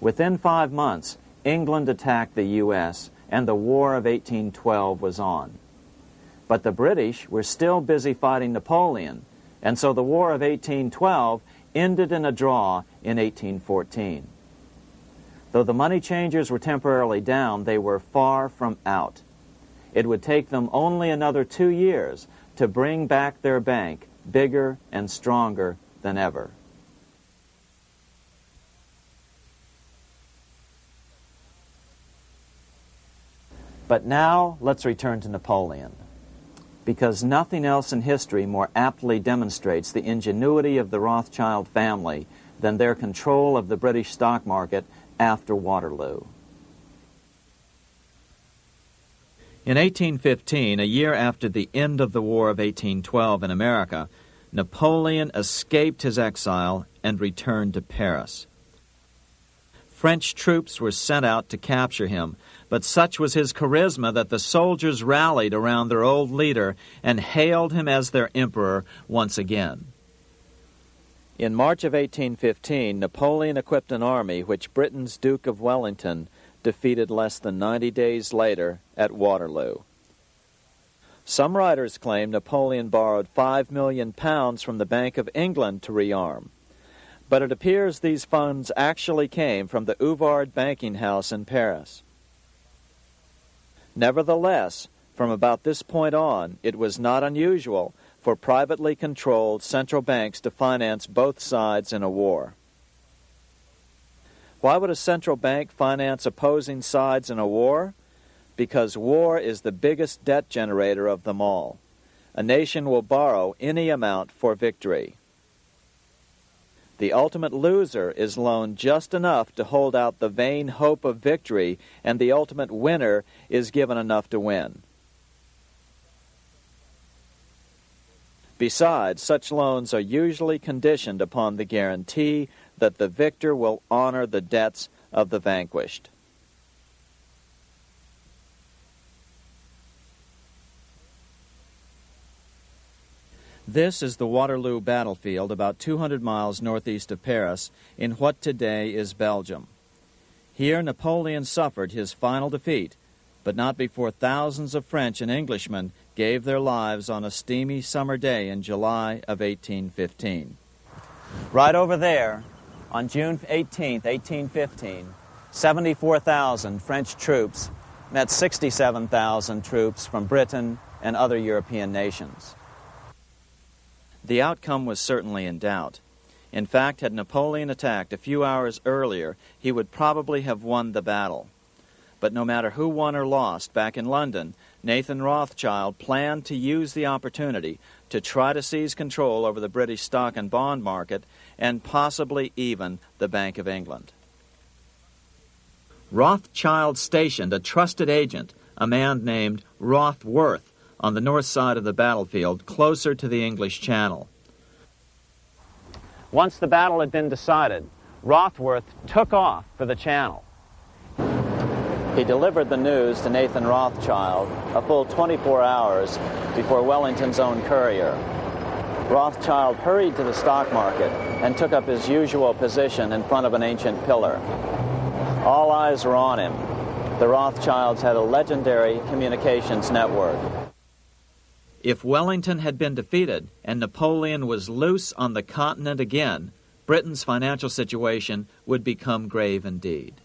Within 5 months, England attacked the U.S., and the War of 1812 was on. But the British were still busy fighting Napoleon, and so the War of 1812 ended in a draw in 1814. Though the money changers were temporarily down, they were far from out. It would take them only another 2 years to bring back their bank bigger and stronger than ever. But now let's return to Napoleon, because nothing else in history more aptly demonstrates the ingenuity of the Rothschild family than their control of the British stock market after Waterloo. In 1815, a year after the end of the War of 1812 in America, Napoleon escaped his exile and returned to Paris. French troops were sent out to capture him, but such was his charisma that the soldiers rallied around their old leader and hailed him as their emperor once again. In March of 1815, Napoleon equipped an army which Britain's Duke of Wellington defeated less than 90 days later at Waterloo. Some writers claim Napoleon borrowed £5 million from the Bank of England to rearm, but it appears these funds actually came from the Ouvard banking house in Paris. Nevertheless, from about this point on, it was not unusual for privately controlled central banks to finance both sides in a war. Why would a central bank finance opposing sides in a war? Because war is the biggest debt generator of them all. A nation will borrow any amount for victory. The ultimate loser is loaned just enough to hold out the vain hope of victory, and the ultimate winner is given enough to win. Besides, such loans are usually conditioned upon the guarantee that the victor will honor the debts of the vanquished. This is the Waterloo battlefield about 200 miles northeast of Paris in what today is Belgium. Here Napoleon suffered his final defeat, but not before thousands of French and Englishmen gave their lives on a steamy summer day in July of 1815. Right over there, on June 18, 1815, 74,000 French troops met 67,000 troops from Britain and other European nations. The outcome was certainly in doubt. In fact, had Napoleon attacked a few hours earlier, he would probably have won the battle. But no matter who won or lost, back in London, Nathan Rothschild planned to use the opportunity to try to seize control over the British stock and bond market and possibly even the Bank of England. Rothschild stationed a trusted agent, a man named Rothworth, on the north side of the battlefield, closer to the English Channel. Once the battle had been decided, Rothworth took off for the Channel. He delivered the news to Nathan Rothschild a full 24 hours before Wellington's own courier. Rothschild hurried to the stock market and took up his usual position in front of an ancient pillar. All eyes were on him. The Rothschilds had a legendary communications network. If Wellington had been defeated and Napoleon was loose on the continent again, Britain's financial situation would become grave indeed.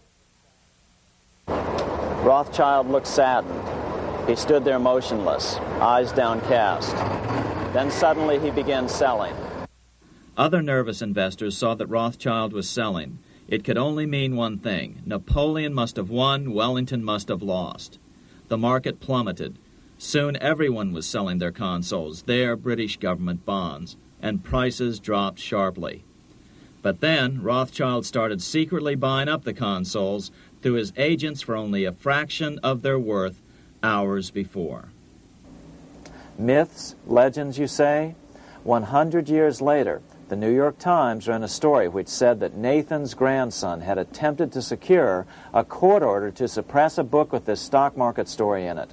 Rothschild looked saddened. He stood there motionless, eyes downcast. Then suddenly he began selling. Other nervous investors saw that Rothschild was selling. It could only mean one thing. Napoleon must have won, Wellington must have lost. The market plummeted. Soon everyone was selling their consols, their British government bonds, and prices dropped sharply. But then Rothschild started secretly buying up the consols through his agents for only a fraction of their worth hours before. Myths, legends, you say? 100 years later, the New York Times ran a story which said that Nathan's grandson had attempted to secure a court order to suppress a book with this stock market story in it.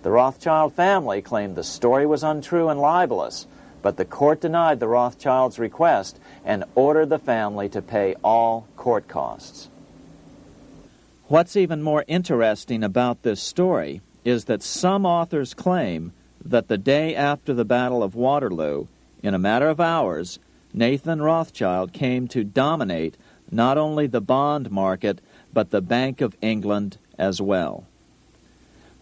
The Rothschild family claimed the story was untrue and libelous, but the court denied the Rothschilds' request and ordered the family to pay all court costs. What's even more interesting about this story is that some authors claim that the day after the Battle of Waterloo, in a matter of hours, Nathan Rothschild came to dominate not only the bond market, but the Bank of England as well.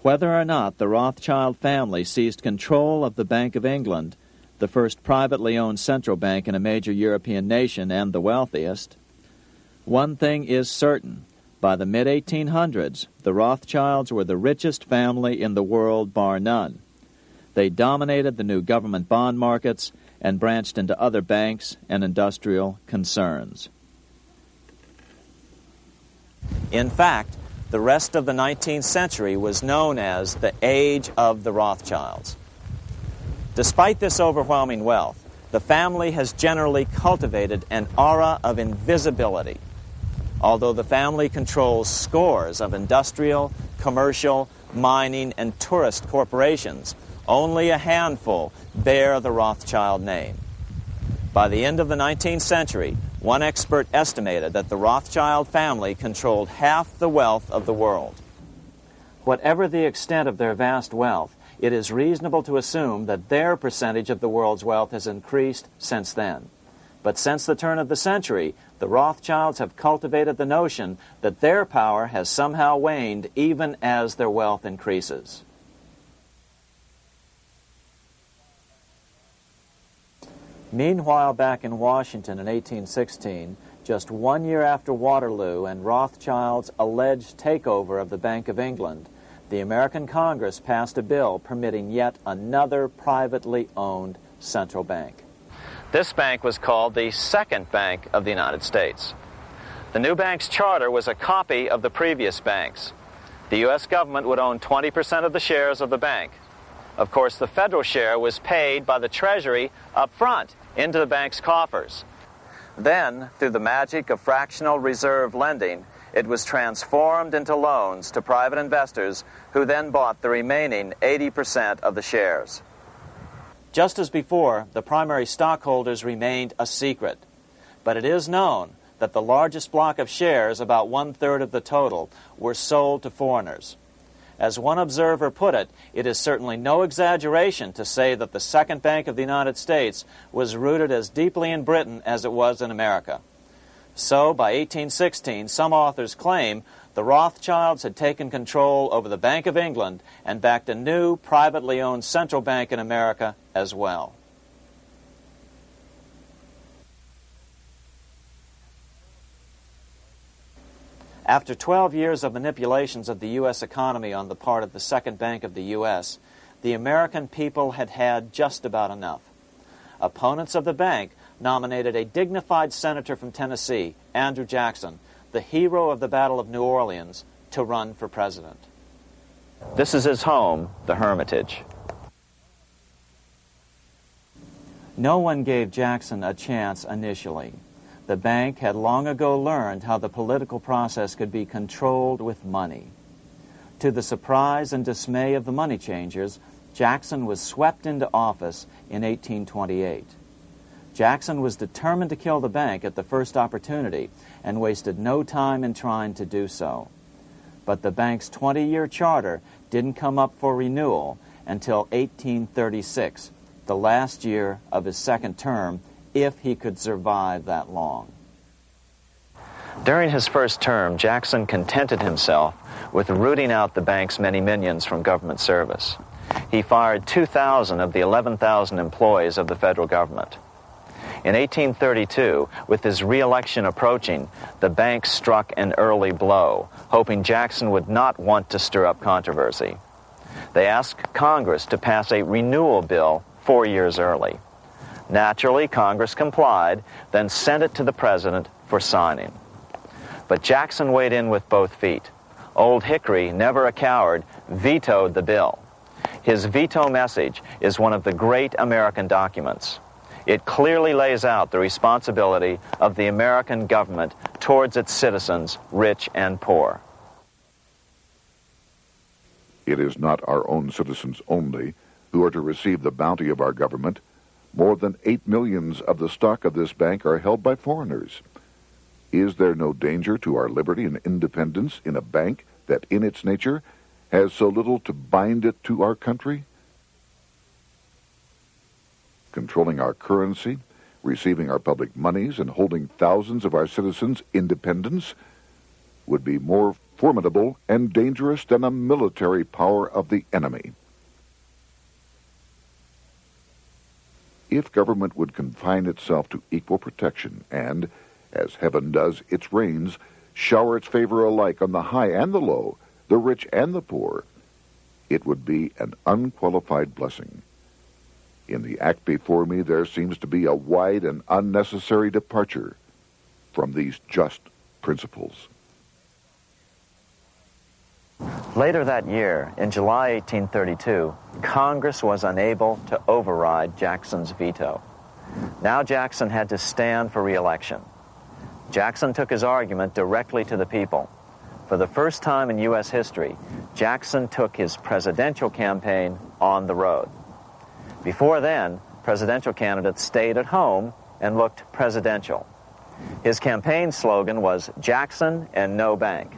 Whether or not the Rothschild family seized control of the Bank of England, the first privately owned central bank in a major European nation and the wealthiest, one thing is certain. By the mid-1800s, the Rothschilds were the richest family in the world, bar none. They dominated the new government bond markets and branched into other banks and industrial concerns. In fact, the rest of the 19th century was known as the Age of the Rothschilds. Despite this overwhelming wealth, the family has generally cultivated an aura of invisibility. Although the family controls scores of industrial, commercial, mining, and tourist corporations, only a handful bear the Rothschild name. By the end of the 19th century, one expert estimated that the Rothschild family controlled half the wealth of the world. Whatever the extent of their vast wealth, it is reasonable to assume that their percentage of the world's wealth has increased since then. But since the turn of the century, the Rothschilds have cultivated the notion that their power has somehow waned even as their wealth increases. Meanwhile, back in Washington in 1816, just 1 year after Waterloo and Rothschild's alleged takeover of the Bank of England, the American Congress passed a bill permitting yet another privately owned central bank. This bank was called the Second Bank of the United States. The new bank's charter was a copy of the previous bank's. The U.S. government would own 20% of the shares of the bank. Of course, the federal share was paid by the Treasury up front into the bank's coffers. Then, through the magic of fractional reserve lending, it was transformed into loans to private investors who then bought the remaining 80% of the shares. Just as before, the primary stockholders remained a secret. But it is known that the largest block of shares, about 1/3 of the total, were sold to foreigners. As one observer put it, it is certainly no exaggeration to say that the Second Bank of the United States was rooted as deeply in Britain as it was in America. So, by 1816, some authors claim the Rothschilds had taken control over the Bank of England and backed a new, privately owned central bank in America as well. After 12 years of manipulations of the U.S. economy on the part of the Second Bank of the U.S., the American people had had just about enough. Opponents of the bank nominated a dignified senator from Tennessee, Andrew Jackson, the hero of the Battle of New Orleans, to run for president. This is his home, the Hermitage. No one gave Jackson a chance initially. The bank had long ago learned how the political process could be controlled with money. To the surprise and dismay of the money changers, Jackson was swept into office in 1828. Jackson was determined to kill the bank at the first opportunity and wasted no time in trying to do so. But the bank's 20-year charter didn't come up for renewal until 1836, the last year of his second term, if he could survive that long. During his first term, Jackson contented himself with rooting out the bank's many minions from government service. He fired 2,000 of the 11,000 employees of the federal government. In 1832, with his re-election approaching, the bank struck an early blow, hoping Jackson would not want to stir up controversy. They asked Congress to pass a renewal bill 4 years early. Naturally, Congress complied, then sent it to the president for signing. But Jackson weighed in with both feet. Old Hickory, never a coward, vetoed the bill. His veto message is one of the great American documents. It clearly lays out the responsibility of the American government towards its citizens, rich and poor. It is not our own citizens only who are to receive the bounty of our government. More than 8 millions of the stock of this bank are held by foreigners. Is there no danger to our liberty and independence in a bank that in its nature has so little to bind it to our country? Controlling our currency, receiving our public monies, and holding thousands of our citizens' independence would be more formidable and dangerous than a military power of the enemy. If government would confine itself to equal protection and, as heaven does its rains, shower its favor alike on the high and the low, the rich and the poor, it would be an unqualified blessing. In the act before me, there seems to be a wide and unnecessary departure from these just principles. Later that year, in July 1832, Congress was unable to override Jackson's veto. Now Jackson had to stand for re-election. Jackson took his argument directly to the people. For the first time in U.S. history, Jackson took his presidential campaign on the road. Before then, presidential candidates stayed at home and looked presidential. His campaign slogan was "Jackson and no bank."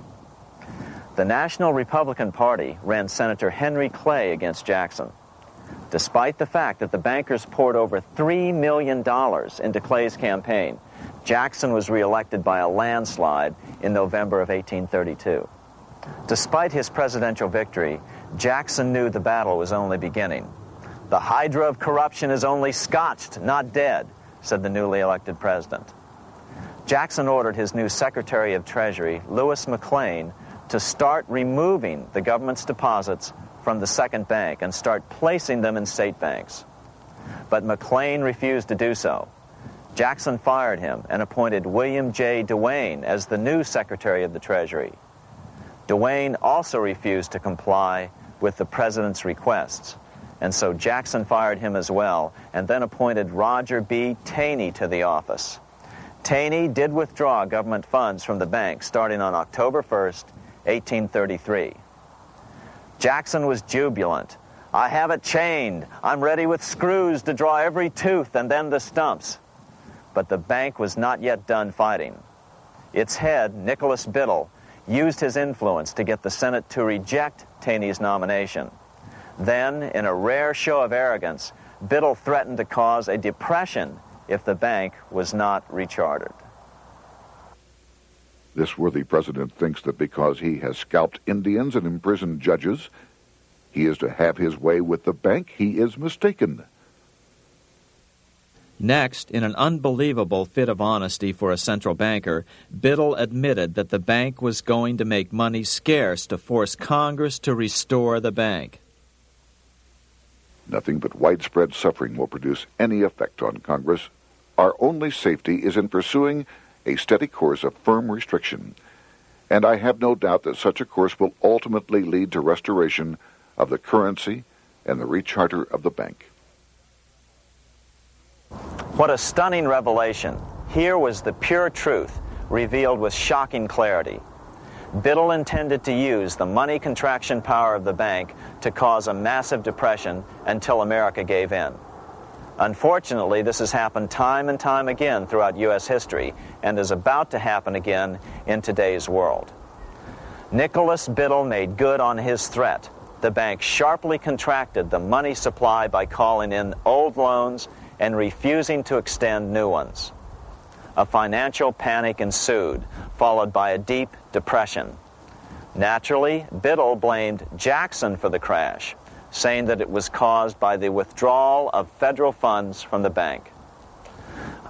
The National Republican Party ran Senator Henry Clay against Jackson. Despite the fact that the bankers poured over $3 million into Clay's campaign, Jackson was reelected by a landslide in November of 1832. Despite his presidential victory, Jackson knew the battle was only beginning. "The hydra of corruption is only scotched, not dead," said the newly elected president. Jackson ordered his new Secretary of Treasury, Lewis McLean, to start removing the government's deposits from the second bank and start placing them in state banks. But McLean refused to do so. Jackson fired him and appointed William J. Duane as the new Secretary of the Treasury. Duane also refused to comply with the president's requests, and so Jackson fired him as well and then appointed Roger B. Taney to the office. Taney did withdraw government funds from the bank starting on October 1st, 1833. Jackson was jubilant. "I have it chained. I'm ready with screws to draw every tooth and then the stumps." But the bank was not yet done fighting. Its head, Nicholas Biddle, used his influence to get the Senate to reject Taney's nomination. Then, in a rare show of arrogance, Biddle threatened to cause a depression if the bank was not rechartered. This worthy president thinks that because he has scalped Indians and imprisoned judges, he is to have his way with the bank. He is mistaken. Next, in an unbelievable fit of honesty for a central banker, Biddle admitted that the bank was going to make money scarce to force Congress to restore the bank. Nothing but widespread suffering will produce any effect on Congress. Our only safety is in pursuing a steady course of firm restriction, and I have no doubt that such a course will ultimately lead to restoration of the currency and the recharter of the bank. What a stunning revelation. Here was the pure truth, revealed with shocking clarity. Biddle intended to use the money contraction power of the bank to cause a massive depression until America gave in. Unfortunately, this has happened time and time again throughout U.S. history and is about to happen again in today's world. Nicholas Biddle made good on his threat. The bank sharply contracted the money supply by calling in old loans and refusing to extend new ones. A financial panic ensued, followed by a deep depression. Naturally, Biddle blamed Jackson for the crash, saying that it was caused by the withdrawal of federal funds from the bank.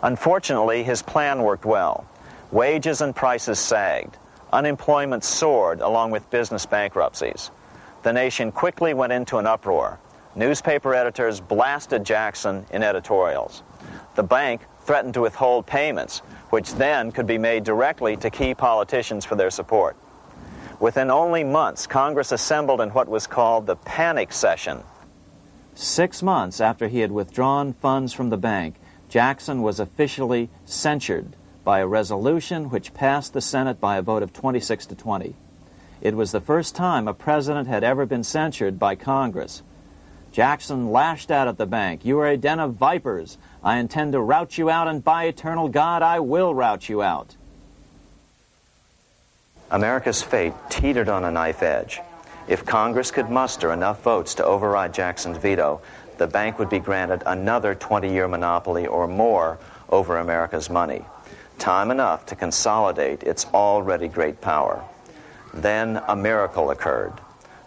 Unfortunately, his plan worked well. Wages and prices sagged. Unemployment soared along with business bankruptcies. The nation quickly went into an uproar. Newspaper editors blasted Jackson in editorials. The bank threatened to withhold payments, which then could be made directly to key politicians for their support. Within only months, Congress assembled in what was called the panic session. 6 months after he had withdrawn funds from the bank, Jackson was officially censured by a resolution which passed the Senate by a vote of 26 to 20. It was the first time a president had ever been censured by Congress. Jackson lashed out at the bank. "You are a den of vipers. I intend to rout you out, and by eternal God, I will rout you out." America's fate teetered on a knife edge. If Congress could muster enough votes to override Jackson's veto, the bank would be granted another 20-year monopoly or more over America's money, time enough to consolidate its already great power. Then a miracle occurred.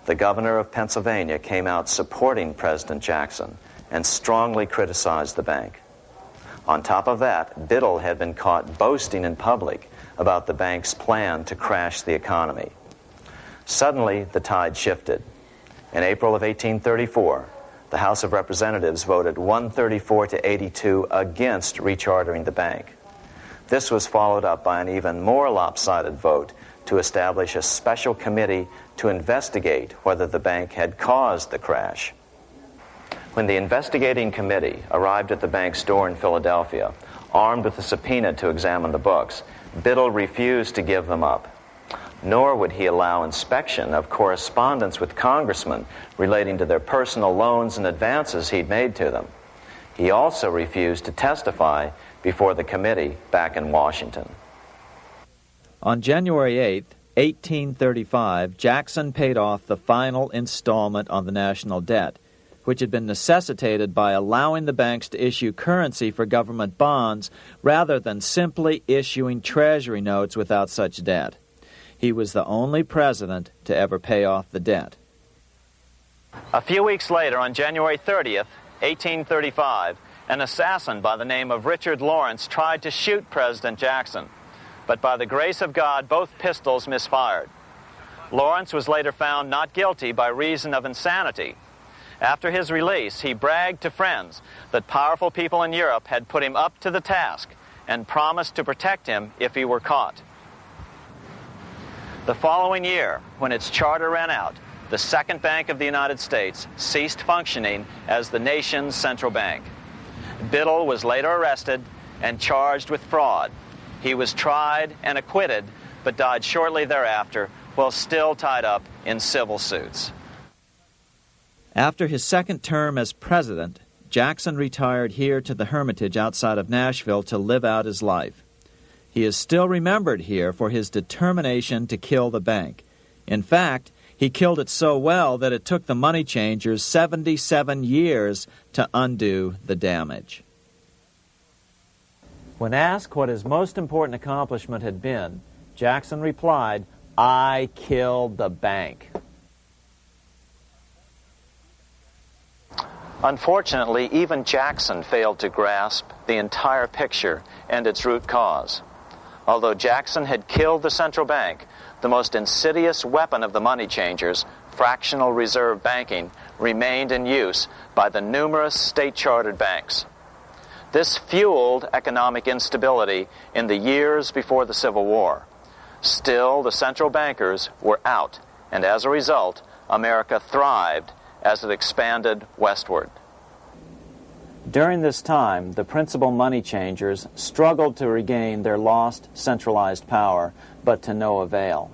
The governor of Pennsylvania came out supporting President Jackson and strongly criticized the bank. On top of that, Biddle had been caught boasting in public about the bank's plan to crash the economy. Suddenly, the tide shifted. In April of 1834, the House of Representatives voted 134 to 82 against rechartering the bank. This was followed up by an even more lopsided vote to establish a special committee to investigate whether the bank had caused the crash. When the investigating committee arrived at the bank's door in Philadelphia, armed with a subpoena to examine the books, Biddle refused to give them up. Nor would he allow inspection of correspondence with congressmen relating to their personal loans and advances he'd made to them. He also refused to testify before the committee back in Washington. On January 8, 1835, Jackson paid off the final installment on the national debt, which had been necessitated by allowing the banks to issue currency for government bonds rather than simply issuing treasury notes without such debt. He was the only president to ever pay off the debt. A few weeks later, on January 30th, 1835, an assassin by the name of Richard Lawrence tried to shoot President Jackson, but by the grace of God, both pistols misfired. Lawrence was later found not guilty by reason of insanity. After his release, he bragged to friends that powerful people in Europe had put him up to the task and promised to protect him if he were caught. The following year, when its charter ran out, the Second Bank of the United States ceased functioning as the nation's central bank. Biddle was later arrested and charged with fraud. He was tried and acquitted, but died shortly thereafter while still tied up in civil suits. After his second term as president, Jackson retired here to the Hermitage outside of Nashville to live out his life. He is still remembered here for his determination to kill the bank. In fact, he killed it so well that it took the money changers 77 years to undo the damage. When asked what his most important accomplishment had been, Jackson replied, "I killed the bank." Unfortunately, even Jackson failed to grasp the entire picture and its root cause. Although Jackson had killed the central bank, the most insidious weapon of the money changers, fractional reserve banking, remained in use by the numerous state-chartered banks. This fueled economic instability in the years before the Civil War. Still, the central bankers were out, and as a result, America thrived as it expanded westward. During this time, the principal money changers struggled to regain their lost centralized power, but to no avail.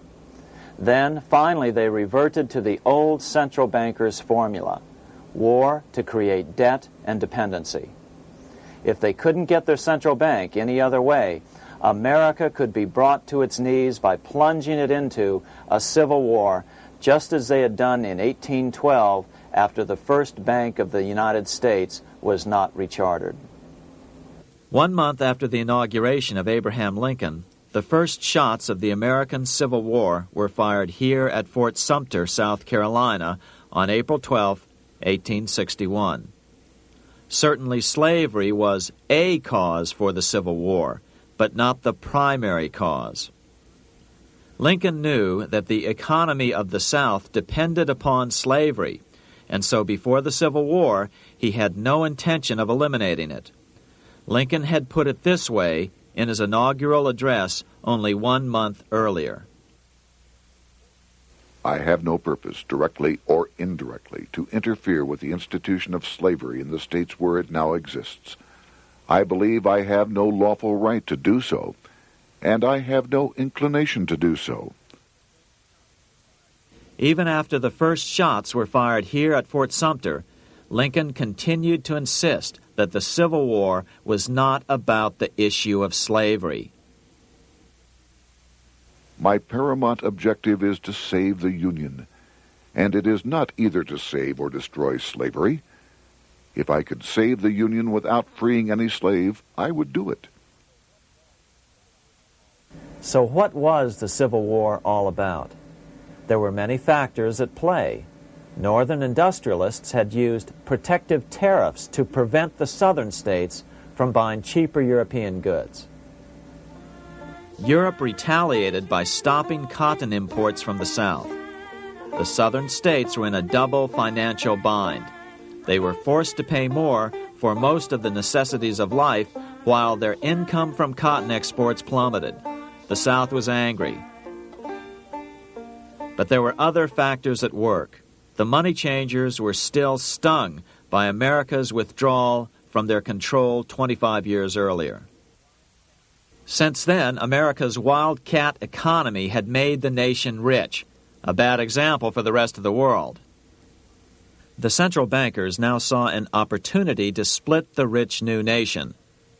Then, finally, they reverted to the old central bankers' formula: war to create debt and dependency. If they couldn't get their central bank any other way, America could be brought to its knees by plunging it into a civil war, just as they had done in 1812 after the first Bank of the United States was not rechartered. 1 month after the inauguration of Abraham Lincoln, the first shots of the American Civil War were fired here at Fort Sumter, South Carolina, on April 12, 1861. Certainly slavery was a cause for the Civil War, but not the primary cause. Lincoln knew that the economy of the South depended upon slavery, and so before the Civil War, he had no intention of eliminating it. Lincoln had put it this way in his inaugural address only 1 month earlier. I have no purpose, directly or indirectly, to interfere with the institution of slavery in the states where it now exists. I believe I have no lawful right to do so, and I have no inclination to do so. Even after the first shots were fired here at Fort Sumter, Lincoln continued to insist that the Civil War was not about the issue of slavery. My paramount objective is to save the Union, and it is not either to save or destroy slavery. If I could save the Union without freeing any slave, I would do it. So what was the Civil War all about? There were many factors at play. Northern industrialists had used protective tariffs to prevent the southern states from buying cheaper European goods. Europe retaliated by stopping cotton imports from the South. The southern states were in a double financial bind. They were forced to pay more for most of the necessities of life, while their income from cotton exports plummeted. The South was angry. But there were other factors at work. The money changers were still stung by America's withdrawal from their control 25 years earlier. Since then, America's wildcat economy had made the nation rich, a bad example for the rest of the world. The central bankers now saw an opportunity to split the rich new nation,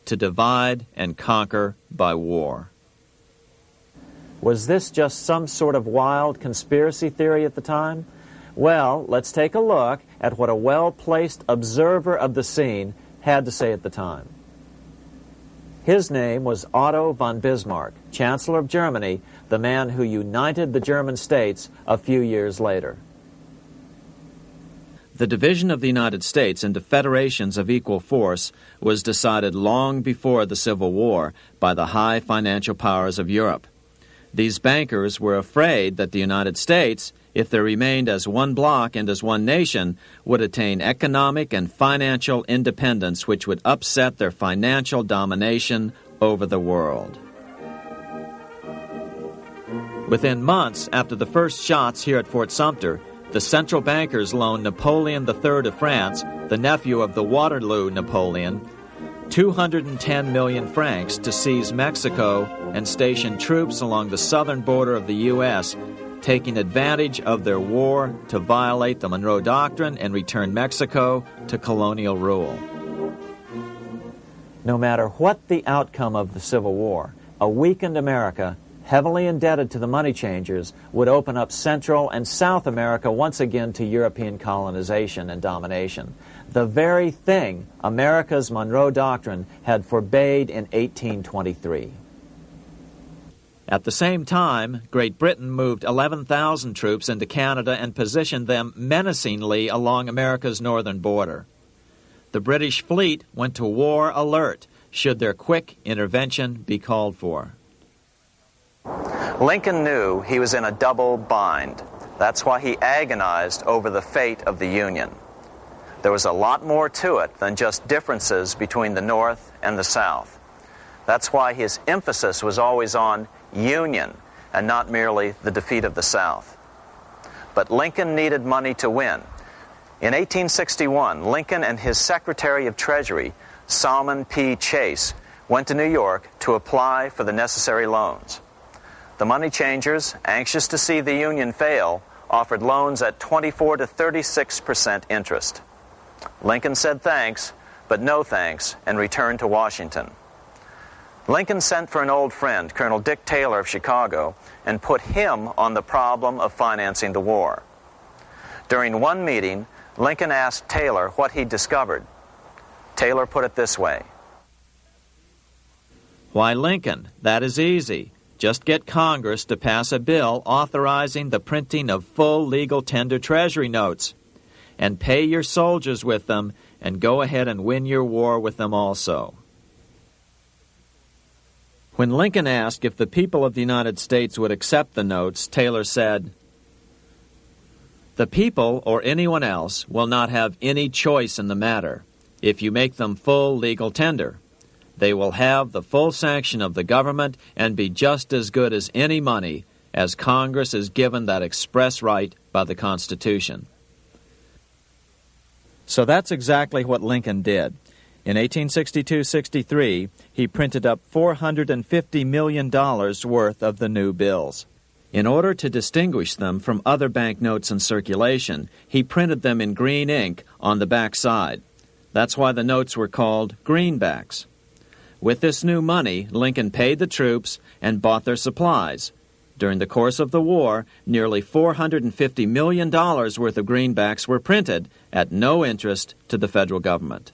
to divide and conquer by war. Was this just some sort of wild conspiracy theory at the time? Well, let's take a look at what a well-placed observer of the scene had to say at the time. His name was Otto von Bismarck, Chancellor of Germany, the man who united the German states a few years later. The division of the United States into federations of equal force was decided long before the Civil War by the high financial powers of Europe. These bankers were afraid that the United States, if they remained as one bloc and as one nation, would attain economic and financial independence which would upset their financial domination over the world. Within months after the first shots here at Fort Sumter, the central bankers loaned Napoleon III of France, the nephew of the Waterloo Napoleon, 210 million francs to seize Mexico and station troops along the southern border of the U.S., taking advantage of their war to violate the Monroe Doctrine and return Mexico to colonial rule. No matter what the outcome of the Civil War, a weakened America, heavily indebted to the money changers, would open up Central and South America once again to European colonization and domination. The very thing America's Monroe Doctrine had forbade in 1823. At the same time, Great Britain moved 11,000 troops into Canada and positioned them menacingly along America's northern border. The British fleet went to war alert should their quick intervention be called for. Lincoln knew he was in a double bind. That's why he agonized over the fate of the Union. There was a lot more to it than just differences between the North and the South. That's why his emphasis was always on union and not merely the defeat of the South. But Lincoln needed money to win. In 1861, Lincoln and his Secretary of Treasury, Salmon P. Chase, went to New York to apply for the necessary loans. The money changers, anxious to see the Union fail, offered loans at 24 to 36% interest. Lincoln said thanks, but no thanks, and returned to Washington. Lincoln sent for an old friend, Colonel Dick Taylor of Chicago, and put him on the problem of financing the war. During one meeting, Lincoln asked Taylor what he'd discovered. Taylor put it this way. Why, Lincoln, that is easy. Just get Congress to pass a bill authorizing the printing of full legal tender treasury notes, and pay your soldiers with them, and go ahead and win your war with them also. When Lincoln asked if the people of the United States would accept the notes, Taylor said, "The people, or anyone else, will not have any choice in the matter if you make them full legal tender. They will have the full sanction of the government and be just as good as any money, as Congress is given that express right by the Constitution." So that's exactly what Lincoln did. In 1862-63, he printed up $450 million worth of the new bills. In order to distinguish them from other banknotes in circulation, he printed them in green ink on the back side. That's why the notes were called greenbacks. With this new money, Lincoln paid the troops and bought their supplies. During the course of the war, nearly $450 million worth of greenbacks were printed at no interest to the federal government.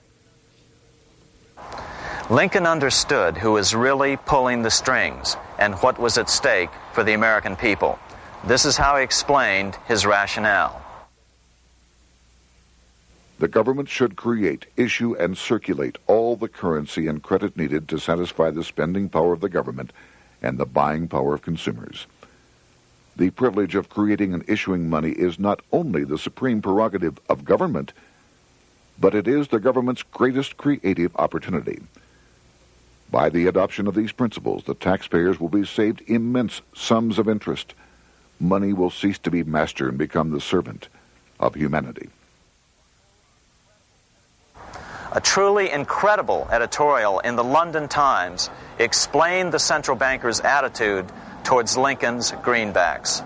Lincoln understood who was really pulling the strings and what was at stake for the American people. This is how he explained his rationale. The government should create, issue, and circulate all the currency and credit needed to satisfy the spending power of the government and the buying power of consumers. The privilege of creating and issuing money is not only the supreme prerogative of government, but it is the government's greatest creative opportunity. By the adoption of these principles, the taxpayers will be saved immense sums of interest. Money will cease to be master and become the servant of humanity. A truly incredible editorial in the London Times explained the central bankers' attitude towards Lincoln's greenbacks.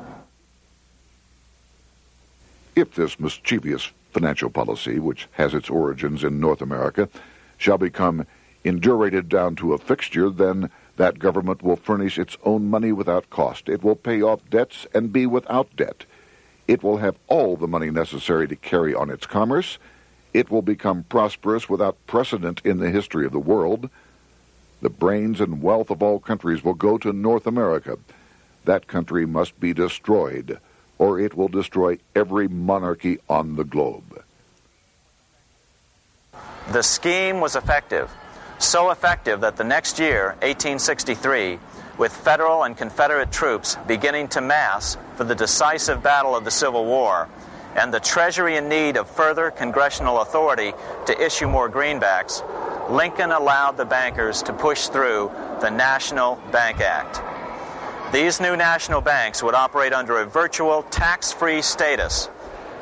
If this mischievous financial policy, which has its origins in North America, shall become indurated down to a fixture, then That government will furnish its own money without cost. It will pay off debts and be without debt. It will have all the money necessary to carry on its commerce. It will become prosperous without precedent in the history of the world. The brains and wealth of all countries will go to North America. That country must be destroyed, or it will destroy every monarchy on the globe. The scheme was effective, so effective that the next year, 1863, with Federal and Confederate troops beginning to mass for the decisive battle of the Civil War, and the Treasury in need of further congressional authority to issue more greenbacks, Lincoln allowed the bankers to push through the National Bank Act. These new national banks would operate under a virtual tax-free status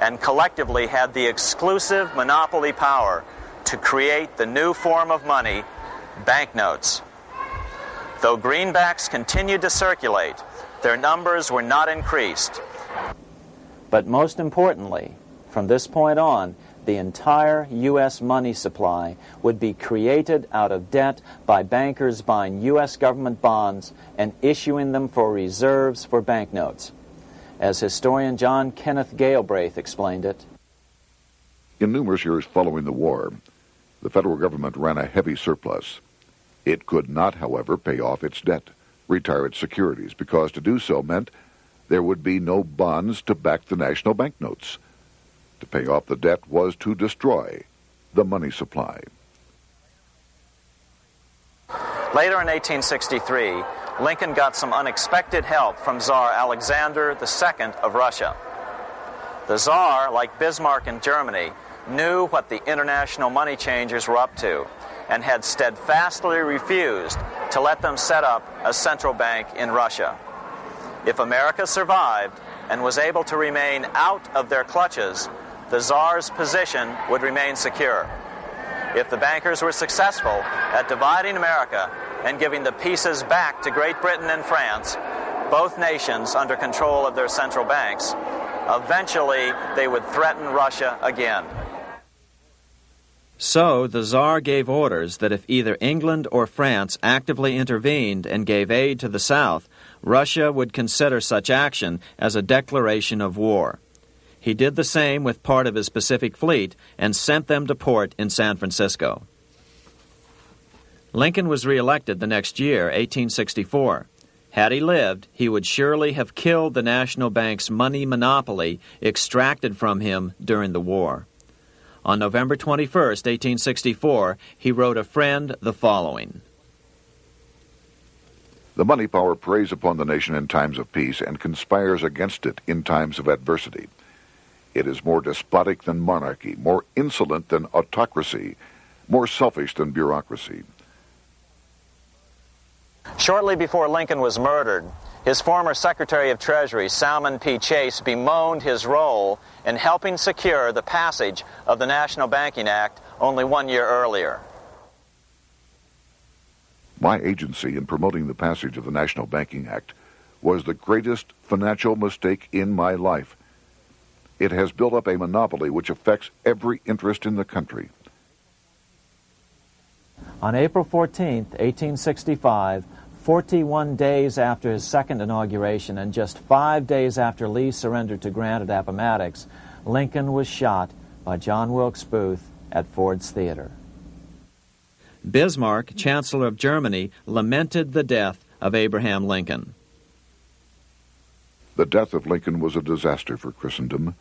and collectively had the exclusive monopoly power to create the new form of money, banknotes. Though greenbacks continued to circulate, their numbers were not increased. But most importantly, from this point on, the entire U.S. money supply would be created out of debt by bankers buying U.S. government bonds and issuing them for reserves for banknotes. As historian John Kenneth Galbraith explained it, in numerous years following the war, the federal government ran a heavy surplus. It could not, however, pay off its debt, retire its securities, because to do so meant there would be no bonds to back the national banknotes. To pay off the debt was to destroy the money supply. Later in 1863, Lincoln got some unexpected help from Tsar Alexander II of Russia. The Tsar, like Bismarck in Germany, knew what the international money changers were up to and had steadfastly refused to let them set up a central bank in Russia. If America survived and was able to remain out of their clutches, the Tsar's position would remain secure. If the bankers were successful at dividing America and giving the pieces back to Great Britain and France, both nations under control of their central banks, eventually they would threaten Russia again. So the Tsar gave orders that if either England or France actively intervened and gave aid to the South, Russia would consider such action as a declaration of war. He did the same with part of his Pacific Fleet and sent them to port in San Francisco. Lincoln was reelected the next year, 1864. Had he lived, he would surely have killed the national bank's money monopoly extracted from him during the war. On November 21, 1864, he wrote a friend the following. The money power preys upon the nation in times of peace and conspires against it in times of adversity. It is more despotic than monarchy, more insolent than autocracy, more selfish than bureaucracy. Shortly before Lincoln was murdered, his former Secretary of Treasury, Salmon P. Chase, bemoaned his role in helping secure the passage of the National Banking Act only 1 year earlier. My agency in promoting the passage of the National Banking Act was the greatest financial mistake in my life. It has built up a monopoly which affects every interest in the country. On April 14, 1865, 41 days after his second inauguration and just 5 days after Lee surrendered to Grant at Appomattox, Lincoln was shot by John Wilkes Booth at Ford's Theater. Bismarck, Chancellor of Germany, lamented the death of Abraham Lincoln. The death of Lincoln was a disaster for Christendom.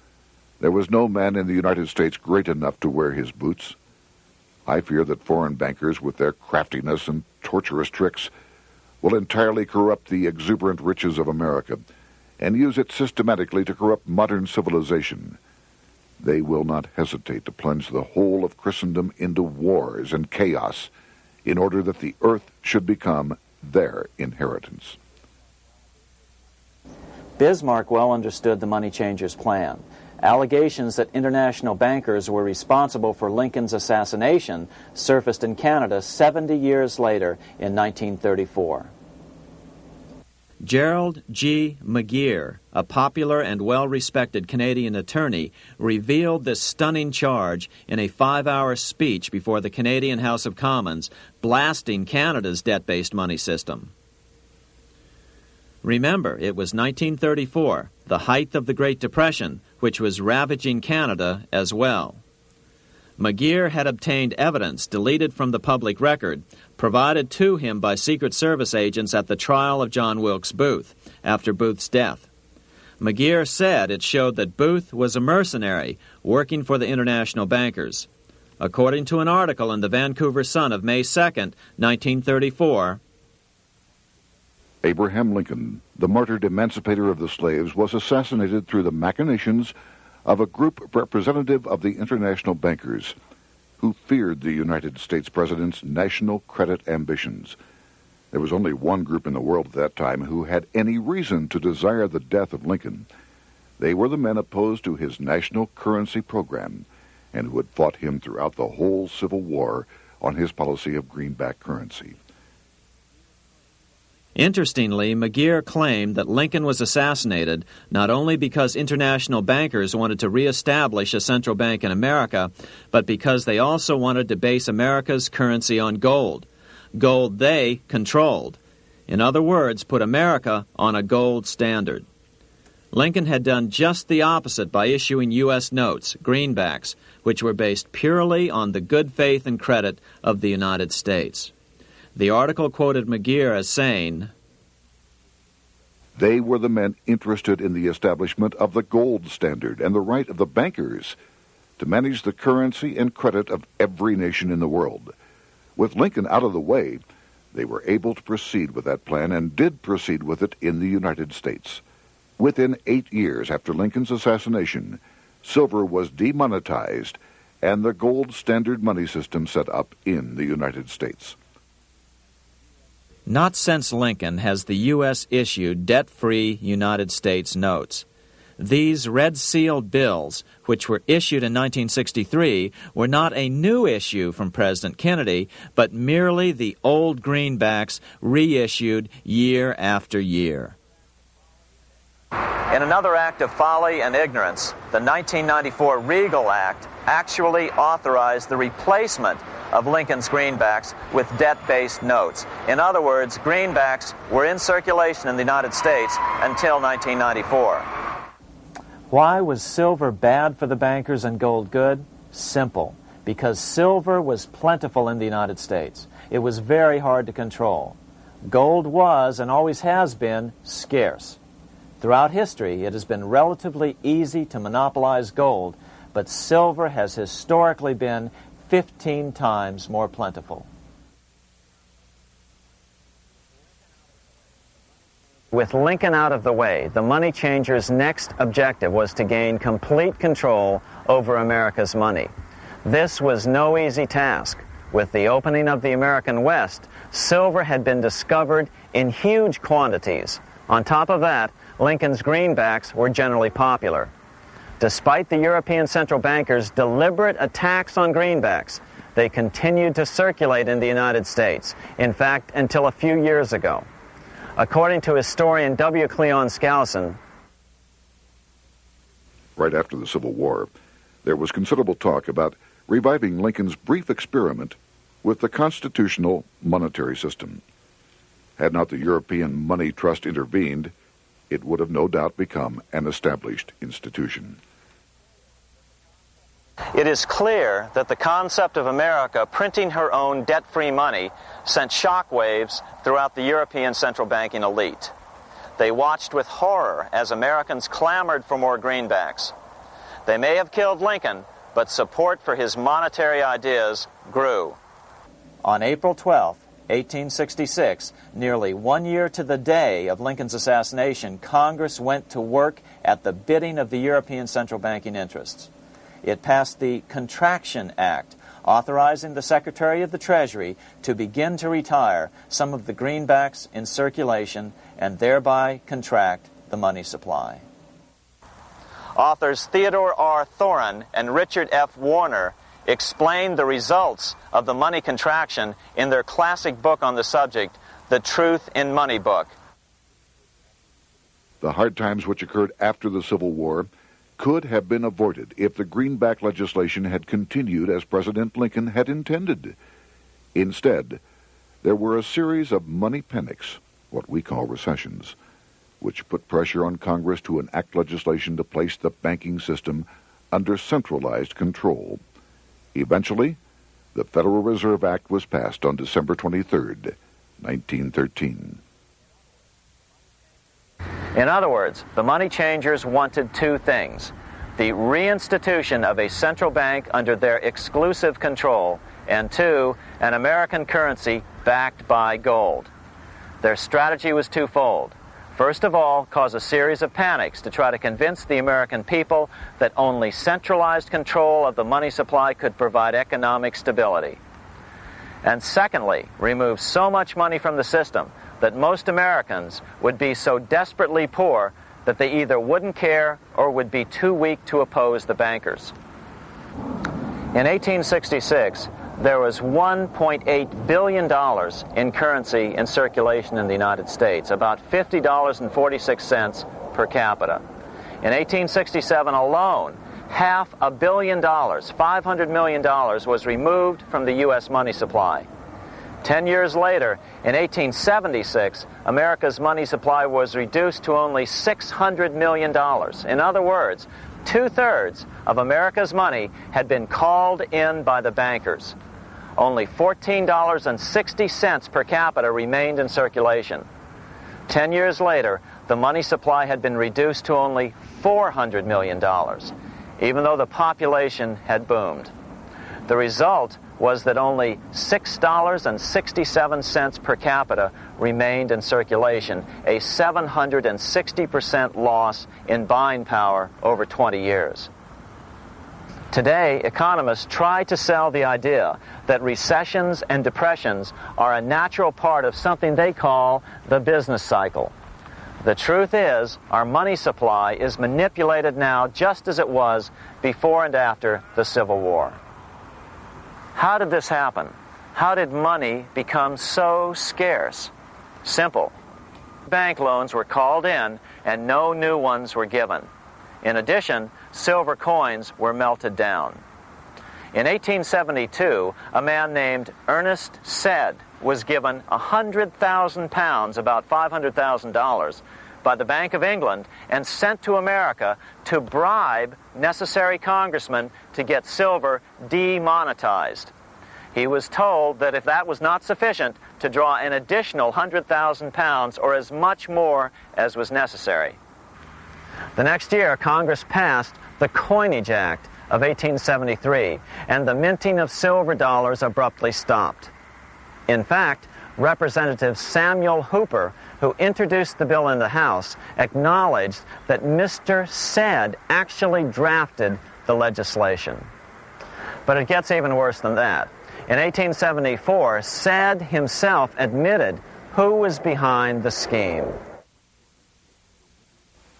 There was no man in the United States great enough to wear his boots. I fear that foreign bankers, with their craftiness and tortuous tricks, will entirely corrupt the exuberant riches of America and use it systematically to corrupt modern civilization. They will not hesitate to plunge the whole of Christendom into wars and chaos in order that the earth should become their inheritance. Bismarck well understood the money changers' plan. Allegations that international bankers were responsible for Lincoln's assassination surfaced in Canada 70 years later in 1934. Gerald G. McGeer, a popular and well-respected Canadian attorney, revealed this stunning charge in a 5-hour speech before the Canadian House of Commons, blasting Canada's debt-based money system. Remember, it was 1934, the height of the Great Depression, which was ravaging Canada as well. McGeer had obtained evidence deleted from the public record, provided to him by Secret Service agents at the trial of John Wilkes Booth, after Booth's death. McGeer said it showed that Booth was a mercenary working for the international bankers. According to an article in the Vancouver Sun of May 2nd, 1934, Abraham Lincoln, the martyred emancipator of the slaves, was assassinated through the machinations of a group representative of the international bankers who feared the United States president's national credit ambitions. There was only one group in the world at that time who had any reason to desire the death of Lincoln. They were the men opposed to his national currency program and who had fought him throughout the whole Civil War on his policy of greenback currency. Interestingly, McGeer claimed that Lincoln was assassinated not only because international bankers wanted to reestablish a central bank in America, but because they also wanted to base America's currency on gold. Gold they controlled. In other words, put America on a gold standard. Lincoln had done just the opposite by issuing U.S. notes, greenbacks, which were based purely on the good faith and credit of the United States. The article quoted McGeer as saying, "They were the men interested in the establishment of the gold standard and the right of the bankers to manage the currency and credit of every nation in the world. With Lincoln out of the way, they were able to proceed with that plan and did proceed with it in the United States. Within 8 years after Lincoln's assassination, silver was demonetized and the gold standard money system set up in the United States." Not since Lincoln has the U.S. issued debt-free United States notes. These red-sealed bills, which were issued in 1963, were not a new issue from President Kennedy, but merely the old greenbacks reissued year after year. In another act of folly and ignorance, the 1994 Regal Act actually authorized the replacement of Lincoln's greenbacks with debt-based notes. In other words, greenbacks were in circulation in the United States until 1994. Why was silver bad for the bankers and gold good? Simple. Because silver was plentiful in the United States. It was very hard to control. Gold was, and always has been, scarce. Throughout history, it has been relatively easy to monopolize gold, but silver has historically been 15 times more plentiful. With Lincoln out of the way, the money changers' next objective was to gain complete control over America's money. This was no easy task. With the opening of the American West, silver had been discovered in huge quantities. On top of that, Lincoln's greenbacks were generally popular. Despite the European central bankers' deliberate attacks on greenbacks, they continued to circulate in the United States, in fact, until a few years ago. According to historian W. Cleon Skousen, right after the Civil War, there was considerable talk about reviving Lincoln's brief experiment with the constitutional monetary system. Had not the European Money Trust intervened, it would have no doubt become an established institution. it is clear that the concept of America printing her own debt-free money sent shockwaves throughout the European central banking elite. They watched with horror as Americans clamored for more greenbacks. They may have killed Lincoln, but support for his monetary ideas grew. On April 12, 1866, nearly 1 year to the day of Lincoln's assassination, Congress went to work at the bidding of the European central banking interests. It passed the Contraction Act, authorizing the Secretary of the Treasury to begin to retire some of the greenbacks in circulation and thereby contract the money supply. Authors Theodore R. Thorin and Richard F. Warner explained the results of the money contraction in their classic book on the subject, The Truth in Money Book. The hard times which occurred after the Civil War could have been avoided if the greenback legislation had continued as President Lincoln had intended. Instead, there were a series of money panics, what we call recessions, which put pressure on Congress to enact legislation to place the banking system under centralized control. Eventually, the Federal Reserve Act was passed on December 23, 1913. In other words, the money changers wanted two things: the reinstitution of a central bank under their exclusive control, and two, an American currency backed by gold. Their strategy was twofold. First of all, cause a series of panics to try to convince the American people that only centralized control of the money supply could provide economic stability. And secondly, remove so much money from the system that most Americans would be so desperately poor that they either wouldn't care or would be too weak to oppose the bankers. In 1866, there was $1.8 billion in currency in circulation in the United States, about $50.46 per capita. In 1867 alone, $500 million, $500 million, was removed from the U.S. money supply. 10 years later, in 1876, America's money supply was reduced to only $600 million. In other words, 2/3 of America's money had been called in by the bankers. Only $14.60 per capita remained in circulation. 10 years later, the money supply had been reduced to only $400 million, even though the population had boomed. The result was that only $6.67 per capita remained in circulation, a 760% loss in buying power over 20 years. Today, economists try to sell the idea that recessions and depressions are a natural part of something they call the business cycle. The truth is, our money supply is manipulated now just as it was before and after the Civil War. How did this happen? How did money become so scarce? Simple. Bank loans were called in and no new ones were given. In addition, silver coins were melted down. In 1872, a man named Ernest Sed was given 100,000 pounds, about $500,000, by the Bank of England and sent to America to bribe necessary congressmen to get silver demonetized. He was told that if that was not sufficient, to draw an additional 100,000 pounds or as much more as was necessary. The next year, Congress passed the Coinage Act of 1873, and the minting of silver dollars abruptly stopped. In fact, Representative Samuel Hooper, who introduced the bill in the House, acknowledged that Mr. Sed actually drafted the legislation. But it gets even worse than that. In 1874, Sed himself admitted who was behind the scheme.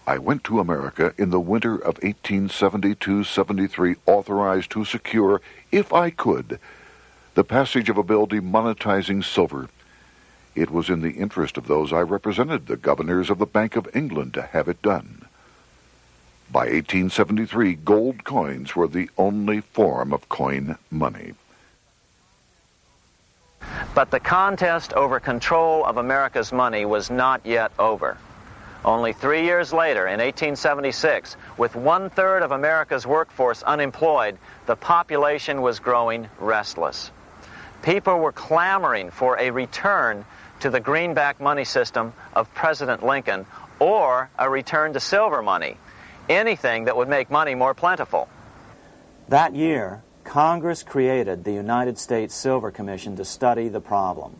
I went to America in the winter of 1872-73, authorized to secure, if I could, the passage of a bill demonetizing silver. It was in the interest of those I represented, the governors of the Bank of England, to have it done. By 1873, gold coins were the only form of coin money. But the contest over control of America's money was not yet over. Only 3 years later, in 1876, with 1/3 of America's workforce unemployed, the population was growing restless. People were clamoring for a return to the greenback money system of President Lincoln or a return to silver money, anything that would make money more plentiful. That year, Congress created the United States Silver Commission to study the problem.